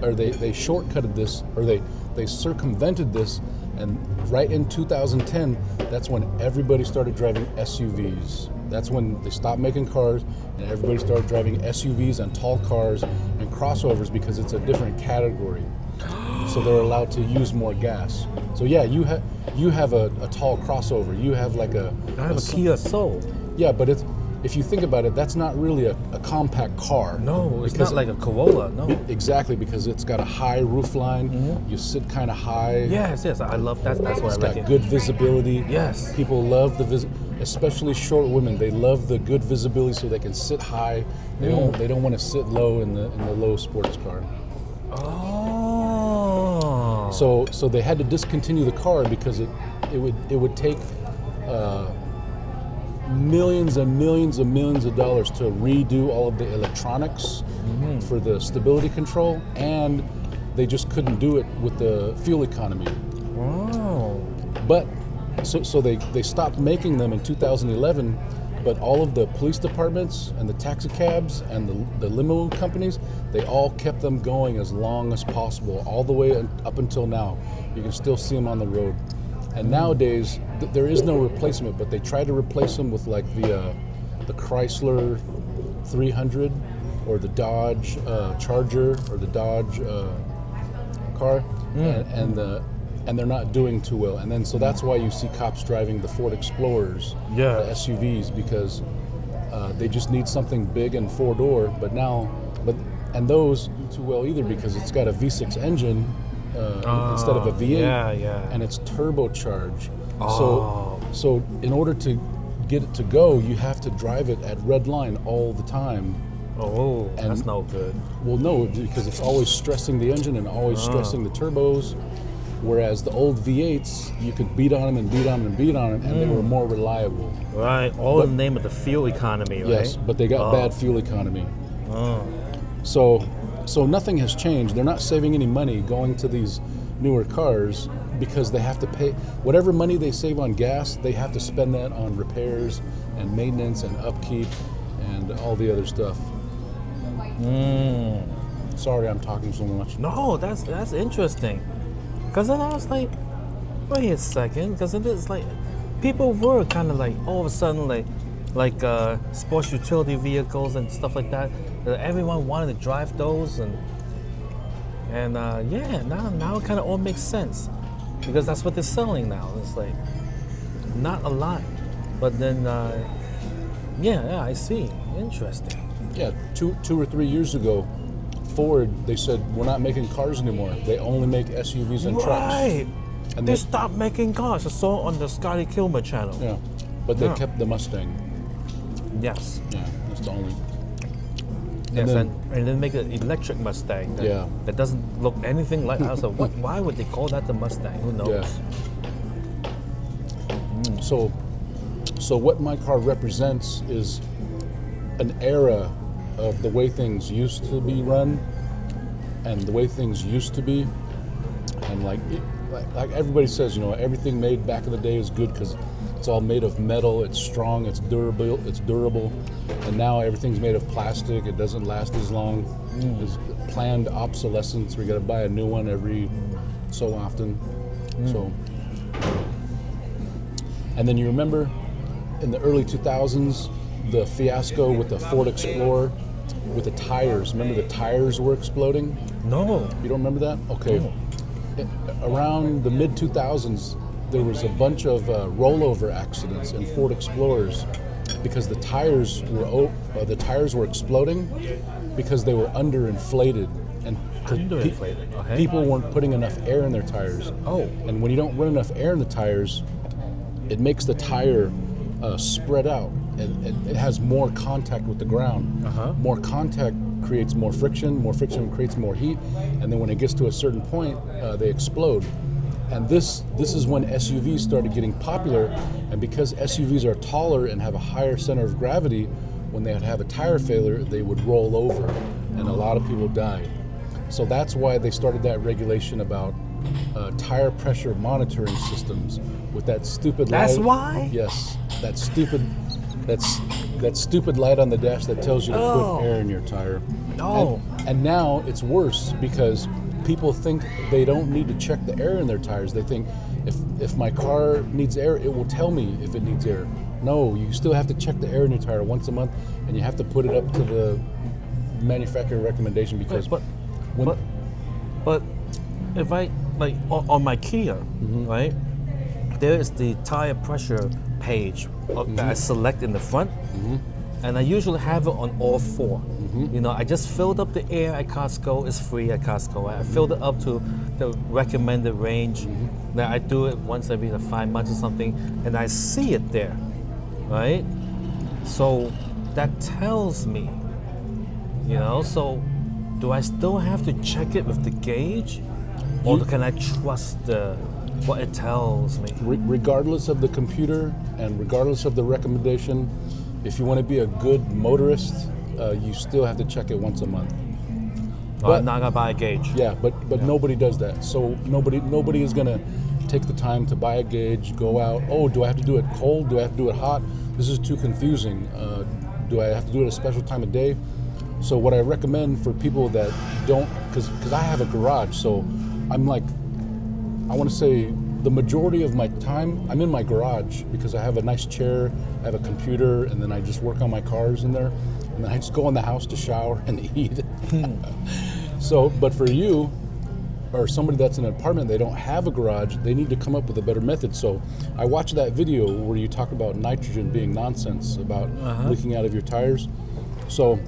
or they shortcutted this, or they circumvented this. And right in 2010, that's when everybody started driving SUVs. That's when they stopped making cars, and everybody started driving SUVs and tall cars and crossovers because it's a different category. So they're allowed to use more gas. So yeah, you have a tall crossover. You have like I have a Kia Soul. Yeah, but if you think about it, that's not really a compact car. No, it's not like a Corolla. No. Exactly, because it's got a high roof line. You sit kind of high. Yes, I love that. That's why I like It's got it. good visibility. Yes. People love especially short women. They love the good visibility so they can sit high. They don't want to sit low in the low sports car. Oh. So they had to discontinue the car because it would take millions and millions and millions of dollars to redo all of the electronics for the stability control, and they just couldn't do it with the fuel economy. Wow. But so they stopped making them in 2011, but all of the police departments and the taxi cabs and the limo companies, they all kept them going as long as possible, all the way up until now. You can still see them on the road. And nowadays, there is no replacement, but they try to replace them with like the Chrysler 300 or the Dodge Charger or the Dodge car, and they're not doing too well. And then so that's why you see cops driving the Ford Explorers, the SUVs, because they just need something big and four-door. And those do too well either because it's got a V6 engine. Instead of a V8, and it's turbocharged. So in order to get it to go, you have to drive it at red line all the time. Oh, and that's no good. Well, no, because it's always stressing the engine and always stressing the turbos. Whereas the old V8s, you could beat on them and beat on them and beat on them, and they were more reliable. Right, all in the name of the fuel economy, right? Yes, but they got bad fuel economy. So nothing has changed. They're not saving any money going to these newer cars because they have to pay whatever money they save on gas, they have to spend that on repairs and maintenance and upkeep and all the other stuff. Sorry I'm talking so much. No, that's interesting. Because then I was like, wait a second, because it is like, people were kind of like, all of a sudden like sports utility vehicles and stuff like that. Everyone wanted to drive those, and now it kind of all makes sense because that's what they're selling now. It's like not a lot, but then I see. Interesting. Yeah, two or 3 years ago, Ford, they said we're not making cars anymore. They only make SUVs and trucks. Right. And they stopped making cars. I saw on the Scotty Kilmer channel. Yeah, but they kept the Mustang. Yes. Yeah, that's the only. Yes, and then make an electric Mustang that doesn't look anything like us. So why would they call that the Mustang? Who knows? Yeah. So what my car represents is an era of the way things used to be run and the way things used to be. And like everybody says, everything made back in the day is good because It's all made of metal. It's strong. It's durable. And now everything's made of plastic. It doesn't last as long. There's planned obsolescence. We got to buy a new one every so often. So, and then you remember in the early 2000s, the fiasco with the Ford Explorer with the tires. Remember the tires were exploding? No. You don't remember that? Okay. No. Around the mid 2000s, there was a bunch of rollover accidents in Ford Explorers because the tires were exploding because they were underinflated and Underinflated, okay. people weren't putting enough air in their tires. Oh. And when you don't run enough air in the tires, it makes the tire spread out. And it has more contact with the ground. More contact creates more friction creates more heat, and then when it gets to a certain point, they explode. And this is when SUVs started getting popular, and because SUVs are taller and have a higher center of gravity, when they would have a tire failure, they would roll over, and a lot of people died. So that's why they started that regulation about tire pressure monitoring systems with that stupid light. That's why? Yes, that stupid light on the dash that tells you to put air in your tire. Oh. And now it's worse because people think they don't need to check the air in their tires. They think if my car needs air, it will tell me if it needs air. No, you still have to check the air in your tire once a month, and you have to put it up to the manufacturer recommendation because But if I, like on my Kia, right, there is the tire pressure page that I select in the front, and I usually have it on all four. You know, I just filled up the air at Costco. It's free at Costco. I filled it up to the recommended range. Then I do it once every 5 months or something, and I see it there, right? So that tells me, you know, so do I still have to check it with the gauge, or can I trust what it tells me? Regardless of the computer and regardless of the recommendation, if you want to be a good motorist, you still have to check it once a month. I'm not gonna buy a gauge. Yeah, but nobody does that. So nobody is gonna take the time to buy a gauge, go out. Oh, do I have to do it cold? Do I have to do it hot? This is too confusing. Do I have to do it at a special time of day? So what I recommend for people that don't, because I have a garage, so I'm like, I want to say the majority of my time I'm in my garage because I have a nice chair, I have a computer, and then I just work on my cars in there, and then I just go in the house to shower and eat. So, but for you or somebody that's in an apartment, they don't have a garage, they need to come up with a better method. So I watched that video where you talk about nitrogen being nonsense, about leaking out of your tires. So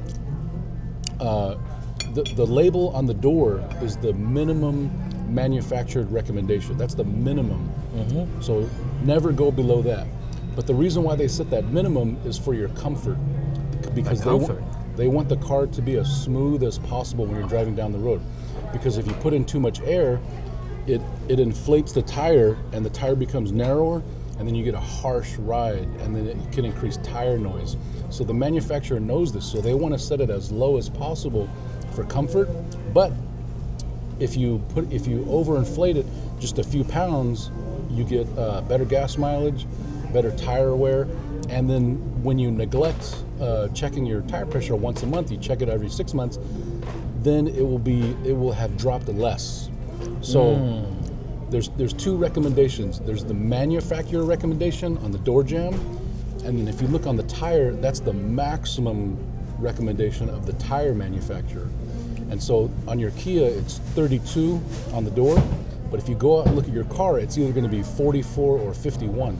the label on the door is the minimum manufactured recommendation. That's the minimum. So never go below that. But the reason why they set that minimum is for your comfort, because they want the car to be as smooth as possible when you're driving down the road. Because if you put in too much air, it inflates the tire, and the tire becomes narrower, and then you get a harsh ride, and then it can increase tire noise. So the manufacturer knows this, so they want to set it as low as possible for comfort. But if you overinflate it just a few pounds, you get better gas mileage, better tire wear, and then when you neglect checking your tire pressure once a month, you check it every 6 months, then it will have dropped less. So there's two recommendations. There's the manufacturer recommendation on the door jamb, and then if you look on the tire, that's the maximum recommendation of the tire manufacturer. And so on your Kia, it's 32 on the door, but if you go out and look at your car, it's either going to be 44 or 51.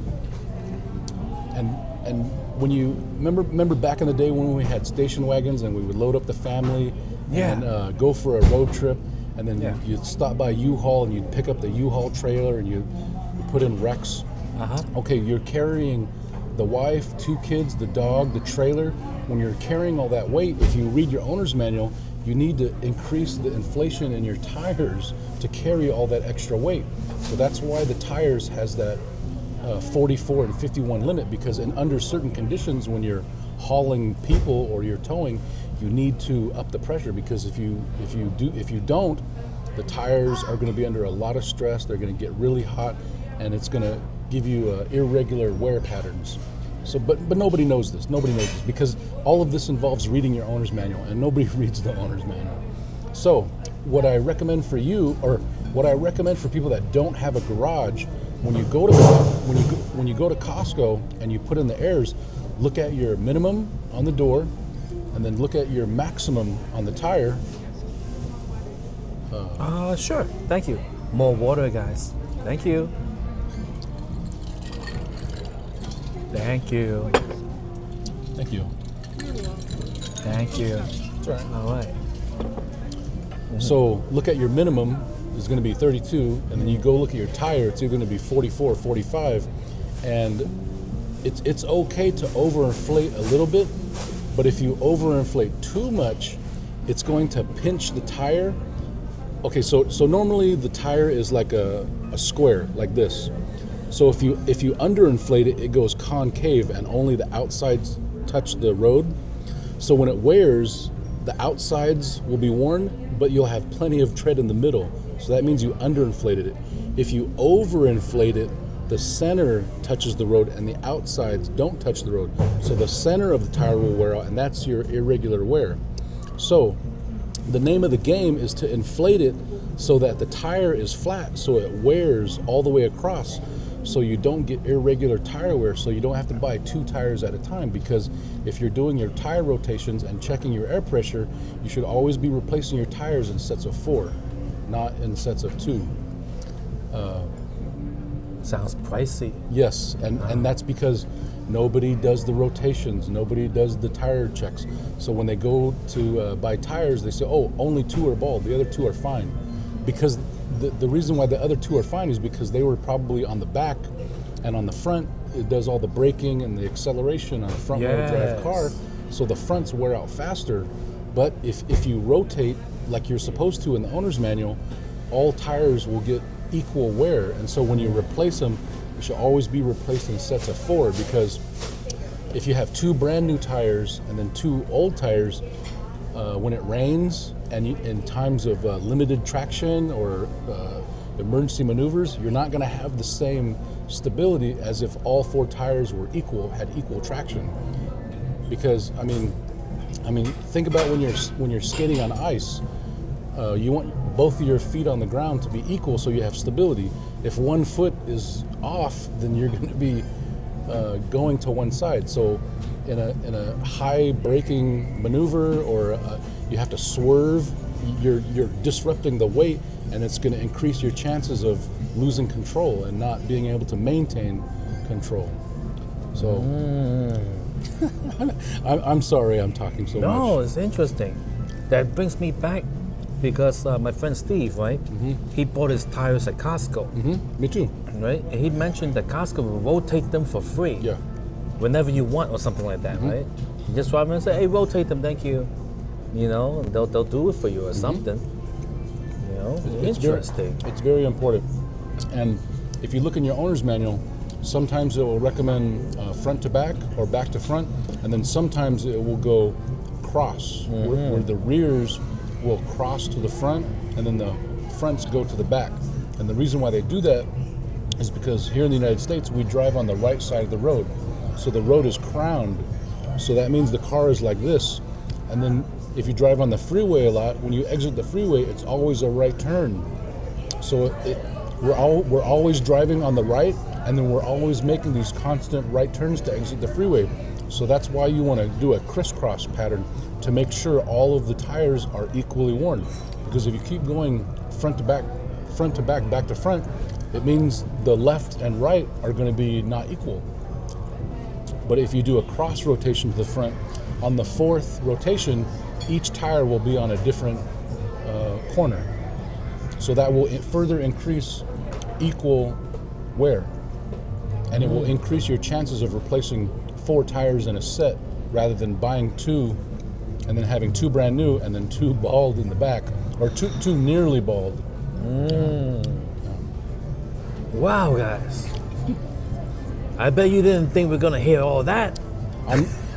And when you remember back in the day when we had station wagons and we would load up the family and go for a road trip, and then you'd stop by U-Haul and you'd pick up the U-Haul trailer and you put in Rex. Okay, you're carrying the wife, 2 kids, the dog, the trailer. When you're carrying all that weight, if you read your owner's manual, you need to increase the inflation in your tires to carry all that extra weight. So that's why the tires has that 44 and 51 limit, because under certain conditions, when you're hauling people or you're towing, you need to up the pressure, because if you don't, the tires are going to be under a lot of stress. They're going to get really hot, and it's going to give you irregular wear patterns. So, but nobody knows this. Nobody knows this because all of this involves reading your owner's manual, and nobody reads the owner's manual. So, what I recommend for you, or what I recommend for people that don't have a garage, when you go to Costco and you put in the airs, look at your minimum on the door, and then look at your maximum on the tire. Sure. Thank you. More water, guys. Thank you. Thank you. Thank you. Thank you. That's all right. All right. So look at your minimum is going to be 32, and then you go look at your tire, it's either going to be 44 or 45, and it's okay to overinflate a little bit, but if you overinflate too much, it's going to pinch the tire. Okay, so normally the tire is like a square, like this. So if you underinflate it, it goes concave and only the outsides touch the road. So when it wears, the outsides will be worn, but you'll have plenty of tread in the middle. So that means you underinflated it. If you overinflate it, the center touches the road and the outsides don't touch the road. So the center of the tire will wear out, and that's your irregular wear. So the name of the game is to inflate it so that the tire is flat, so it wears all the way across, so you don't get irregular tire wear, so you don't have to buy 2 tires at a time, because if you're doing your tire rotations and checking your air pressure, you should always be replacing your tires in sets of 4, not in sets of 2. Sounds pricey. Yes, and that's because nobody does the rotations, nobody does the tire checks. So when they go to buy tires, they say, oh, only 2 are bald, the other 2 are fine. Because the reason why the other 2 are fine is because they were probably on the back, and on the front, it does all the braking and the acceleration on a front wheel drive car. So the fronts wear out faster. But if you rotate like you're supposed to in the owner's manual, all tires will get equal wear. And so when you replace them, you should always be replaced in sets of 4, because if you have 2 brand new tires and then 2 old tires, when it rains and in times of limited traction or emergency maneuvers, you're not going to have the same stability as if all 4 tires were had equal traction. Because I mean, think about when you're skating on ice, you want both of your feet on the ground to be equal so you have stability. If one foot is off, then you're going to be going to one side. So in a high braking maneuver, or you have to swerve, you're disrupting the weight, and it's going to increase your chances of losing control and not being able to maintain control. So I'm sorry I'm talking so much. No, it's interesting. That brings me back, because my friend Steve, right? He bought his tires at Costco. Me too. Right? And he mentioned that Costco will rotate them for free. Yeah. Whenever you want, or something like that, right? You just drive in and say, hey, rotate them, thank you. You know, and they'll do it for you or something. You know, interesting. It's very important. And if you look in your owner's manual, sometimes it will recommend front to back or back to front, and then sometimes it will go cross, where the rears will cross to the front, and then the fronts go to the back. And the reason why they do that is because here in the United States, we drive on the right side of the road. So the road is crowned. So that means the car is like this. And then if you drive on the freeway a lot, when you exit the freeway, it's always a right turn. So we're always driving on the right, and then we're always making these constant right turns to exit the freeway. So that's why you want to do a crisscross pattern to make sure all of the tires are equally worn. Because if you keep going front to back, back to front, it means the left and right are going to be not equal. But if you do a cross rotation to the front, on the 4th rotation, each tire will be on a different corner. So that will further increase equal wear. And it will increase your chances of replacing 4 tires in a set, rather than buying 2 and then having 2 brand new and then 2 bald in the back, or two nearly bald. Wow, guys. I bet you didn't think we're going to hear all that.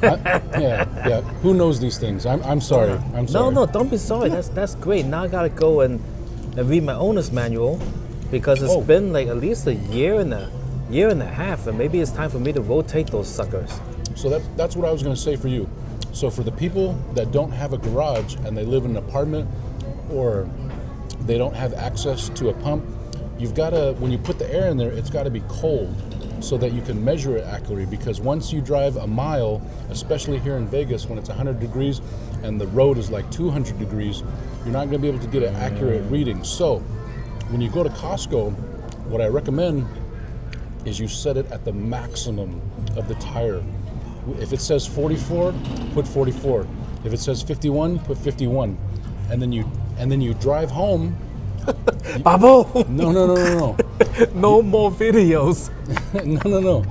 Yeah. Who knows these things? I'm sorry. I'm sorry. No, don't be sorry. That's great. Now I got to go and read my owner's manual, because it's been like at least a year and a year and a half, and maybe it's time for me to rotate those suckers. So that's what I was going to say for you. So for the people that don't have a garage and they live in an apartment or they don't have access to a pump, you've got to, when you put the air in there, it's got to be cold so that you can measure it accurately, because once you drive a mile, especially here in Vegas when it's 100 degrees and the road is like 200 degrees, you're not going to be able to get an accurate reading. So when you go to Costco, what I recommend is you set it at the maximum of the tire. If it says 44, put 44. If it says 51, put 51. And then you drive home. Babo! No. No more videos. No.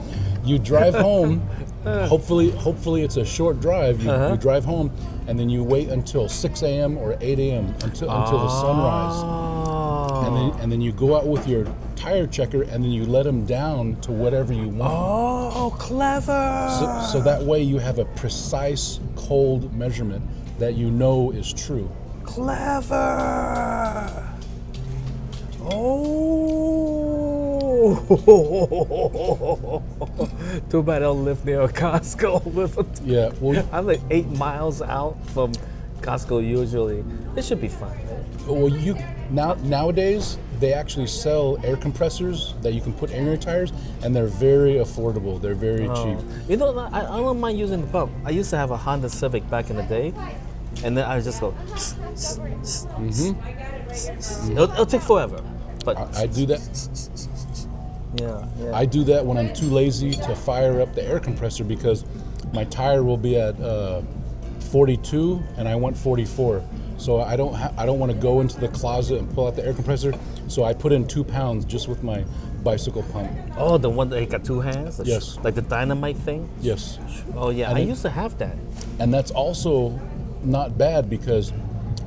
You drive home. Hopefully it's a short drive. You drive home, and then you wait until 6 a.m. or 8 a.m. until the sunrise. And then you go out with your tire checker, and then you let them down to whatever you want. Oh, clever! So that way you have a precise cold measurement that you know is true. Clever! Oh! Too bad I don't live near a Costco. Yeah, well, I'm like 8 miles out from Costco usually. It should be fine. well, nowadays they actually sell air compressors that you can put in your tires, and they're very affordable. They're very cheap. You know, I don't mind using the pump. I used to have a Honda Civic back in the day, and then I just go. It'll take forever, but I do that. yeah. I do that when I'm too lazy to fire up the air compressor, because my tire will be at 42 and I want 44. So I don't want to go into the closet and pull out the air compressor. So I put in 2 pounds just with my bicycle pump. Oh, the one that got 2 hands? Yes. Like the dynamite thing? Yes. Oh yeah, I used to have that. And that's also not bad, because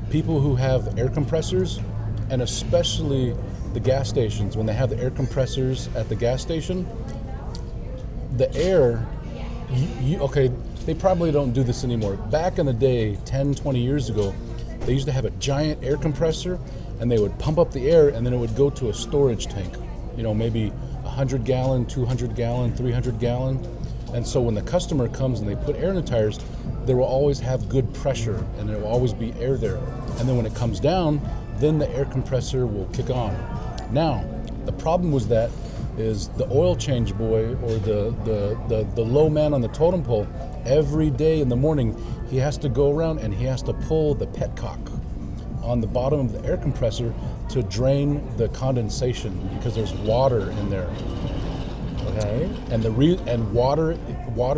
people who have air compressors, and especially the gas stations, when they have the air compressors at the gas station, the air, okay, they probably don't do this anymore. Back in the day, 10, 20 years ago, they used to have a giant air compressor, and they would pump up the air, and then it would go to a storage tank, maybe 100 gallon, 200 gallon, 300 gallon. And so when the customer comes and they put air in the tires, they will always have good pressure, and there will always be air there. And then when it comes down, then the air compressor will kick on. Now, the problem was that is the oil change boy, or the low man on the totem pole, every day in the morning, he has to go around and he has to pull the petcock on the bottom of the air compressor to drain the condensation, because there's water in there. Okay. And water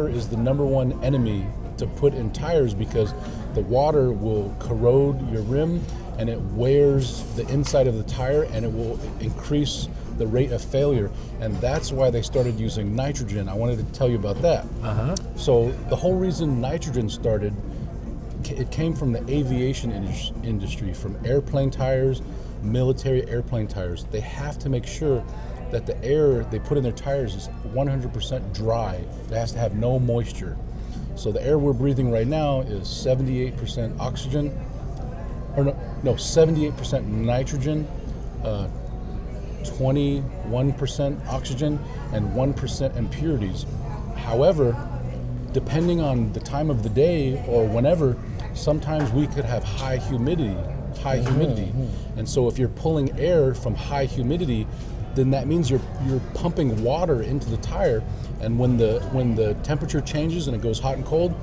is the number one enemy to put in tires, because the water will corrode your rim and it wears the inside of the tire, and it will increase the rate of failure. And that's why they started using nitrogen. I wanted to tell you about that. So the whole reason nitrogen started, it came from the aviation industry, from airplane tires, military airplane tires. They have to make sure that the air they put in their tires is 100% dry. It has to have no moisture. So the air we're breathing right now is 78% oxygen, or no, 78% nitrogen, 21% oxygen, and 1% impurities. However, depending on the time of the day or whenever, sometimes we could have high humidity. And so if you're pulling air from high humidity, then that means you're pumping water into the tire, and when the temperature changes and it goes hot and cold,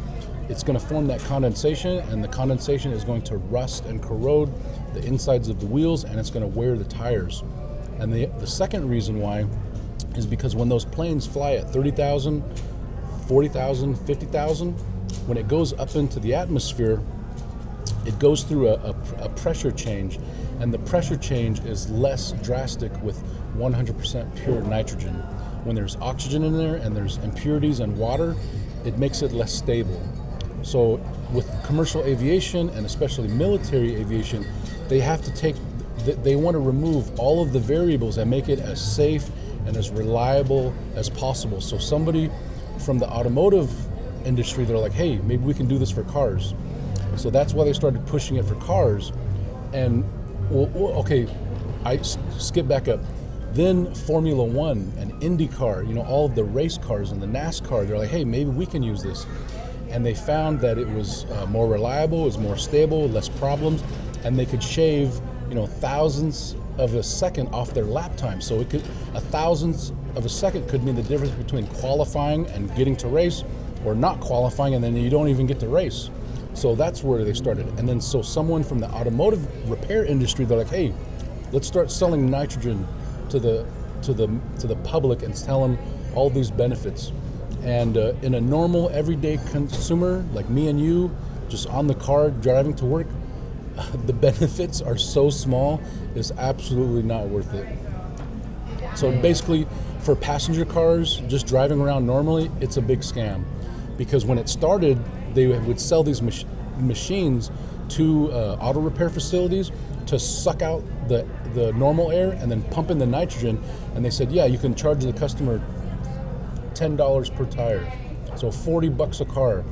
it's going to form that condensation, and the condensation is going to rust and corrode the insides of the wheels, and it's going to wear the tires. And the second reason why is because when those planes fly at 30,000, 40,000, 50,000, when it goes up into the atmosphere, it goes through a pressure change, and the pressure change is less drastic with 100% pure nitrogen. When there's oxygen in there and there's impurities and water, it makes it less stable. So with commercial aviation, and especially military aviation, they want to remove all of the variables and make it as safe and as reliable as possible. So somebody from the automotive industry, they're like, hey, maybe we can do this for cars. So that's why they started pushing it for cars. And okay, I skip back up. Then Formula One and IndyCar, all of the race cars and the NASCAR, they're like, hey, maybe we can use this. And they found that it was more reliable, it was more stable, less problems, and they could shave, thousandths of a second off their lap time. So a thousandth of a second could mean the difference between qualifying and getting to race, or not qualifying and then you don't even get to race. So that's where they started. And then so someone from the automotive repair industry, they're like, hey, let's start selling nitrogen to the public and tell them all these benefits. And in a normal everyday consumer like me and you, just on the car driving to work, the benefits are so small, it's absolutely not worth it. So basically, for passenger cars, just driving around normally, it's a big scam. Because when it started, they would sell these machines to auto repair facilities to suck out the normal air and then pump in the nitrogen. And they said, yeah, you can charge the customer $10 per tire. So $40 a car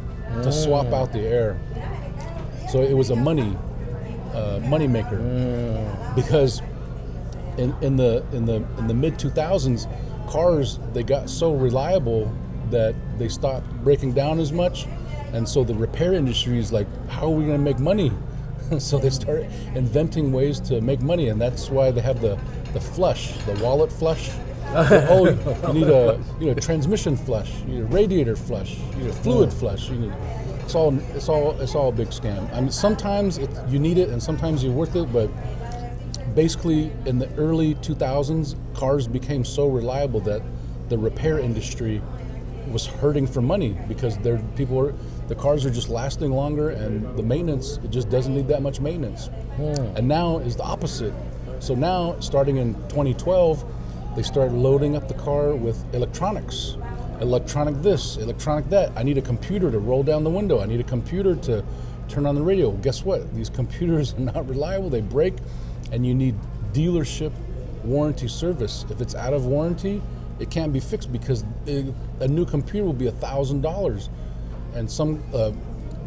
to swap out the air. So it was a money maker. Because in the mid 2000s, cars, they got so reliable that they stopped breaking down as much, and so the repair industry is like, how are we going to make money? So they start inventing ways to make money, and that's why they have the flush, the wallet flush. Oh, you need a transmission flush, you need a radiator flush, you need a fluid flush. It's all a big scam. I mean, sometimes you need it, and sometimes you're worth it, but basically in the early 2000s, cars became so reliable that the repair industry was hurting for money because the cars are just lasting longer, and the maintenance, it just doesn't need that much maintenance. And now is the opposite. So now, starting in 2012, they start loading up the car with electronics. Electronic this, electronic that. I need a computer to roll down the window. I need a computer to turn on the radio. Well, guess what? These computers are not reliable. They break, and you need dealership warranty service. If it's out of warranty, it can't be fixed because a new computer will be $1,000. And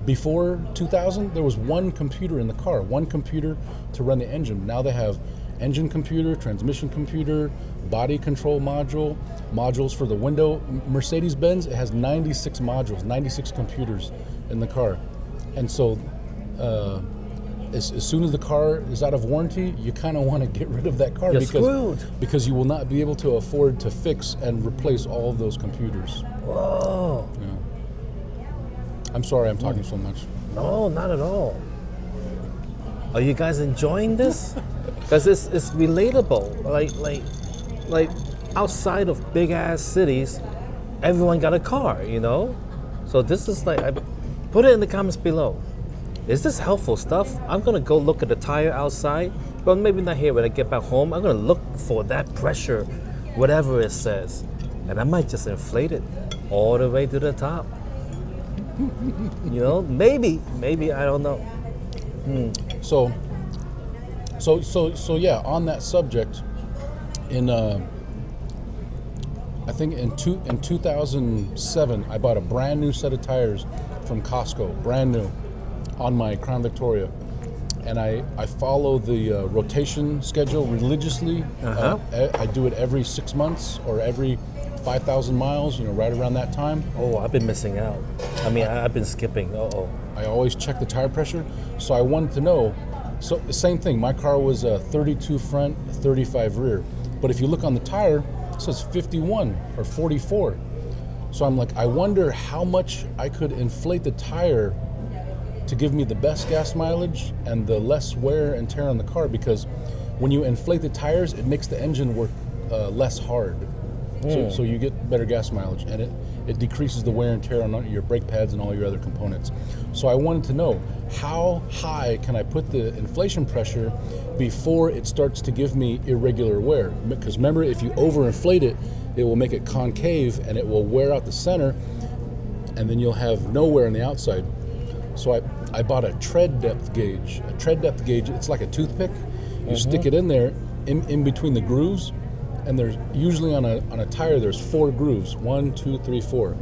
before 2000, there was one computer in the car, one computer to run the engine. Now they have engine computer, transmission computer, body control modules for the window. Mercedes-Benz, it has 96 modules, 96 computers in the car. And so as soon as the car is out of warranty, you kind of want to get rid of that car. You're screwed. Because you will not be able to afford to fix and replace all of those computers. Whoa. Yeah. I'm sorry I'm talking so much. No, not at all. Are you guys enjoying this? Because it's relatable. Like outside of big ass cities, everyone got a car, So this is put it in the comments below. Is this helpful stuff? I'm gonna go look at the tire outside. Well, maybe not here. When I get back home, I'm gonna look for that pressure, whatever it says, and I might just inflate it all the way to the top. Maybe I don't know. So yeah. On that subject, I think in 2007, I bought a brand new set of tires from Costco, brand new, on my Crown Victoria, and I follow the rotation schedule religiously. I do it every 6 months or every 5,000 miles, right around that time. Oh, I've been missing out. I mean, I've been skipping. I always check the tire pressure, so I wanted to know. So the same thing, my car was a 32 front, 35 rear, but if you look on the tire, it says 51 or 44. So I'm like, I wonder how much I could inflate the tire to give me the best gas mileage and the less wear and tear on the car, because when you inflate the tires, it makes the engine work less hard. So you get better gas mileage, and it decreases the wear and tear on your brake pads and all your other components. So I wanted to know, how high can I put the inflation pressure before it starts to give me irregular wear? Because remember, if you overinflate it, it will make it concave and it will wear out the center, and then you'll have no wear on the outside. So I bought a tread depth gauge. A tread depth gauge, it's like a toothpick. You stick it in there, in between the grooves, and there's usually on a tire, there's 4 grooves, 1, 2, 3, 4.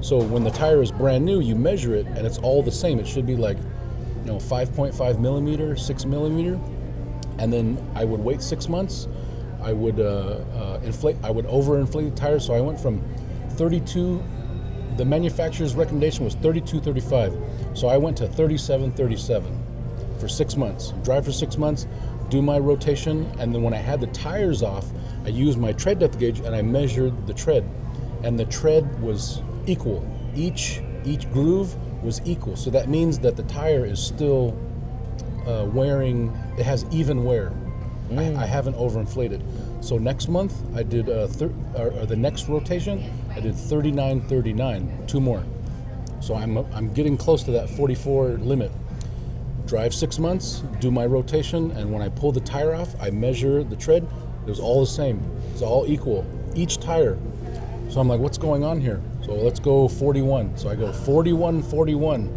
So when the tire is brand new, you measure it, and it's all the same. It should be like, 5.5 millimeter, 6 millimeter. And then I would wait 6 months. I would overinflate the tires. So I went from 32. The manufacturer's recommendation was 32.35. So I went to 37.37 for 6 months. Drive for 6 months, do my rotation, and then when I had the tires off, I used my tread depth gauge and I measured the tread, and the tread was equal. Each groove was equal. So that means that the tire is still wearing. It has even wear. I haven't overinflated. So next month I did the next rotation I did 39.39, 2 more. So I'm getting close to that 44 limit. Drive 6 months, do my rotation, and when I pull the tire off, I measure the tread. It was all the same. It's all equal. Each tire. So I'm like, what's going on here? So let's go 41. So I go 41, 41.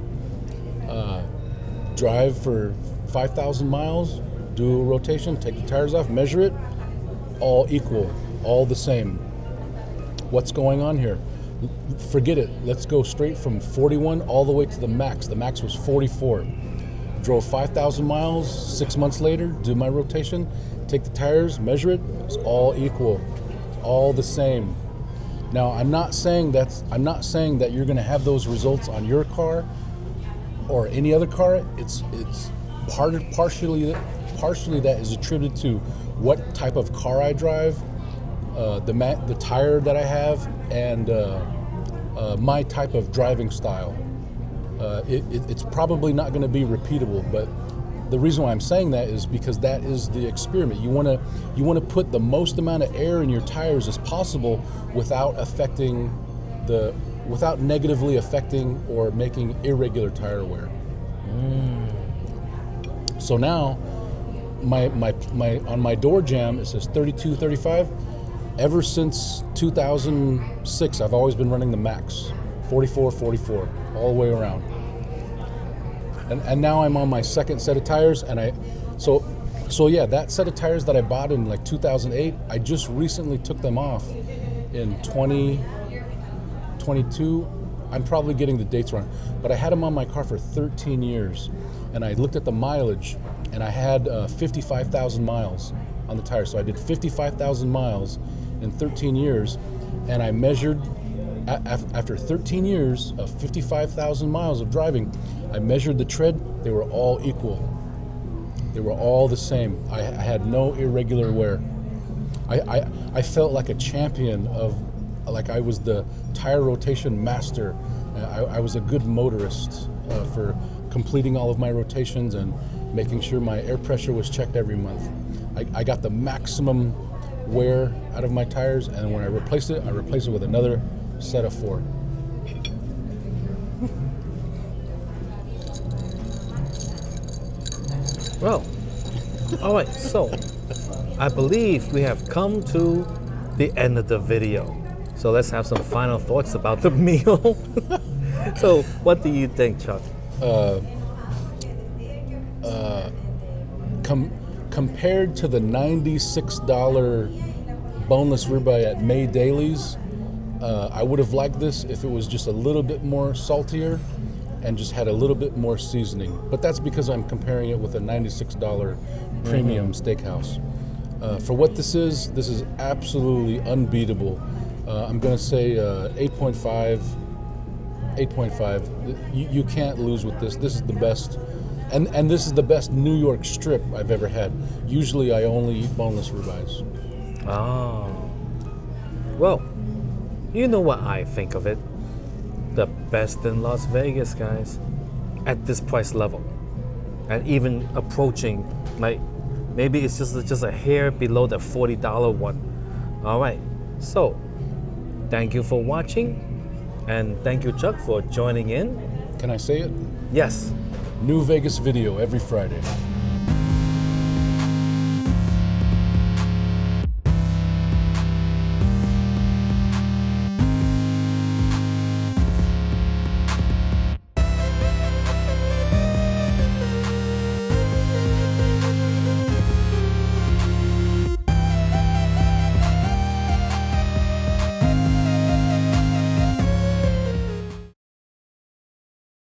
Drive for 5,000 miles, do a rotation, take the tires off, measure it, all equal, all the same. What's going on here? Forget it. Let's go straight from 41 all the way to the max. The max was 44. Drove 5,000 miles, 6 months later, do my rotation, take the tires, measure it, it's all equal, all the same. Now, I'm not saying that you're going to have those results on your car or any other car. It's partially that is attributed to what type of car I drive, the tire that I have, and my type of driving style. It's probably not going to be repeatable, but the reason why I'm saying that is because that is the experiment. You want to put the most amount of air in your tires as possible without negatively affecting or making irregular tire wear. So now, on my door jam it says 32.35. Ever since 2006, I've always been running the max, 44, all the way around. And now I'm on my second set of tires, and so yeah, that set of tires that I bought in like 2008, I just recently took them off in 2022. I'm probably getting the dates wrong, but I had them on my car for 13 years, and I looked at the mileage, and I had 55,000 miles on the tires. So I did 55,000 miles in 13 years, and I measured, after 13 years of 55,000 miles of driving, I measured the tread. They were all equal. They were all the same. I had no irregular wear. I felt like a champion like I was the tire rotation master. I was a good motorist for completing all of my rotations and making sure my air pressure was checked every month. I got the maximum wear out of my tires, and when I replaced it with another set of 4. Well, all right, so I believe we have come to the end of the video. So let's have some final thoughts about the meal. So what do you think, Chuck? Compared to the $96 boneless ribeye at May Dailies, I would have liked this if it was just a little bit more saltier and just had a little bit more seasoning. But that's because I'm comparing it with a $96 premium steakhouse. For what this is absolutely unbeatable. I'm going to say 8.5. 8.5. You can't lose with this. This is the best. And this is the best New York strip I've ever had. Usually I only eat boneless ribeyes. Oh. Well, you know what I think of it. The best in Las Vegas, guys. At this price level. And even approaching, like, maybe it's just a hair below the $40 one. All right. So, thank you for watching. And thank you, Chuck, for joining in. Can I say it? Yes. New Vegas video every Friday.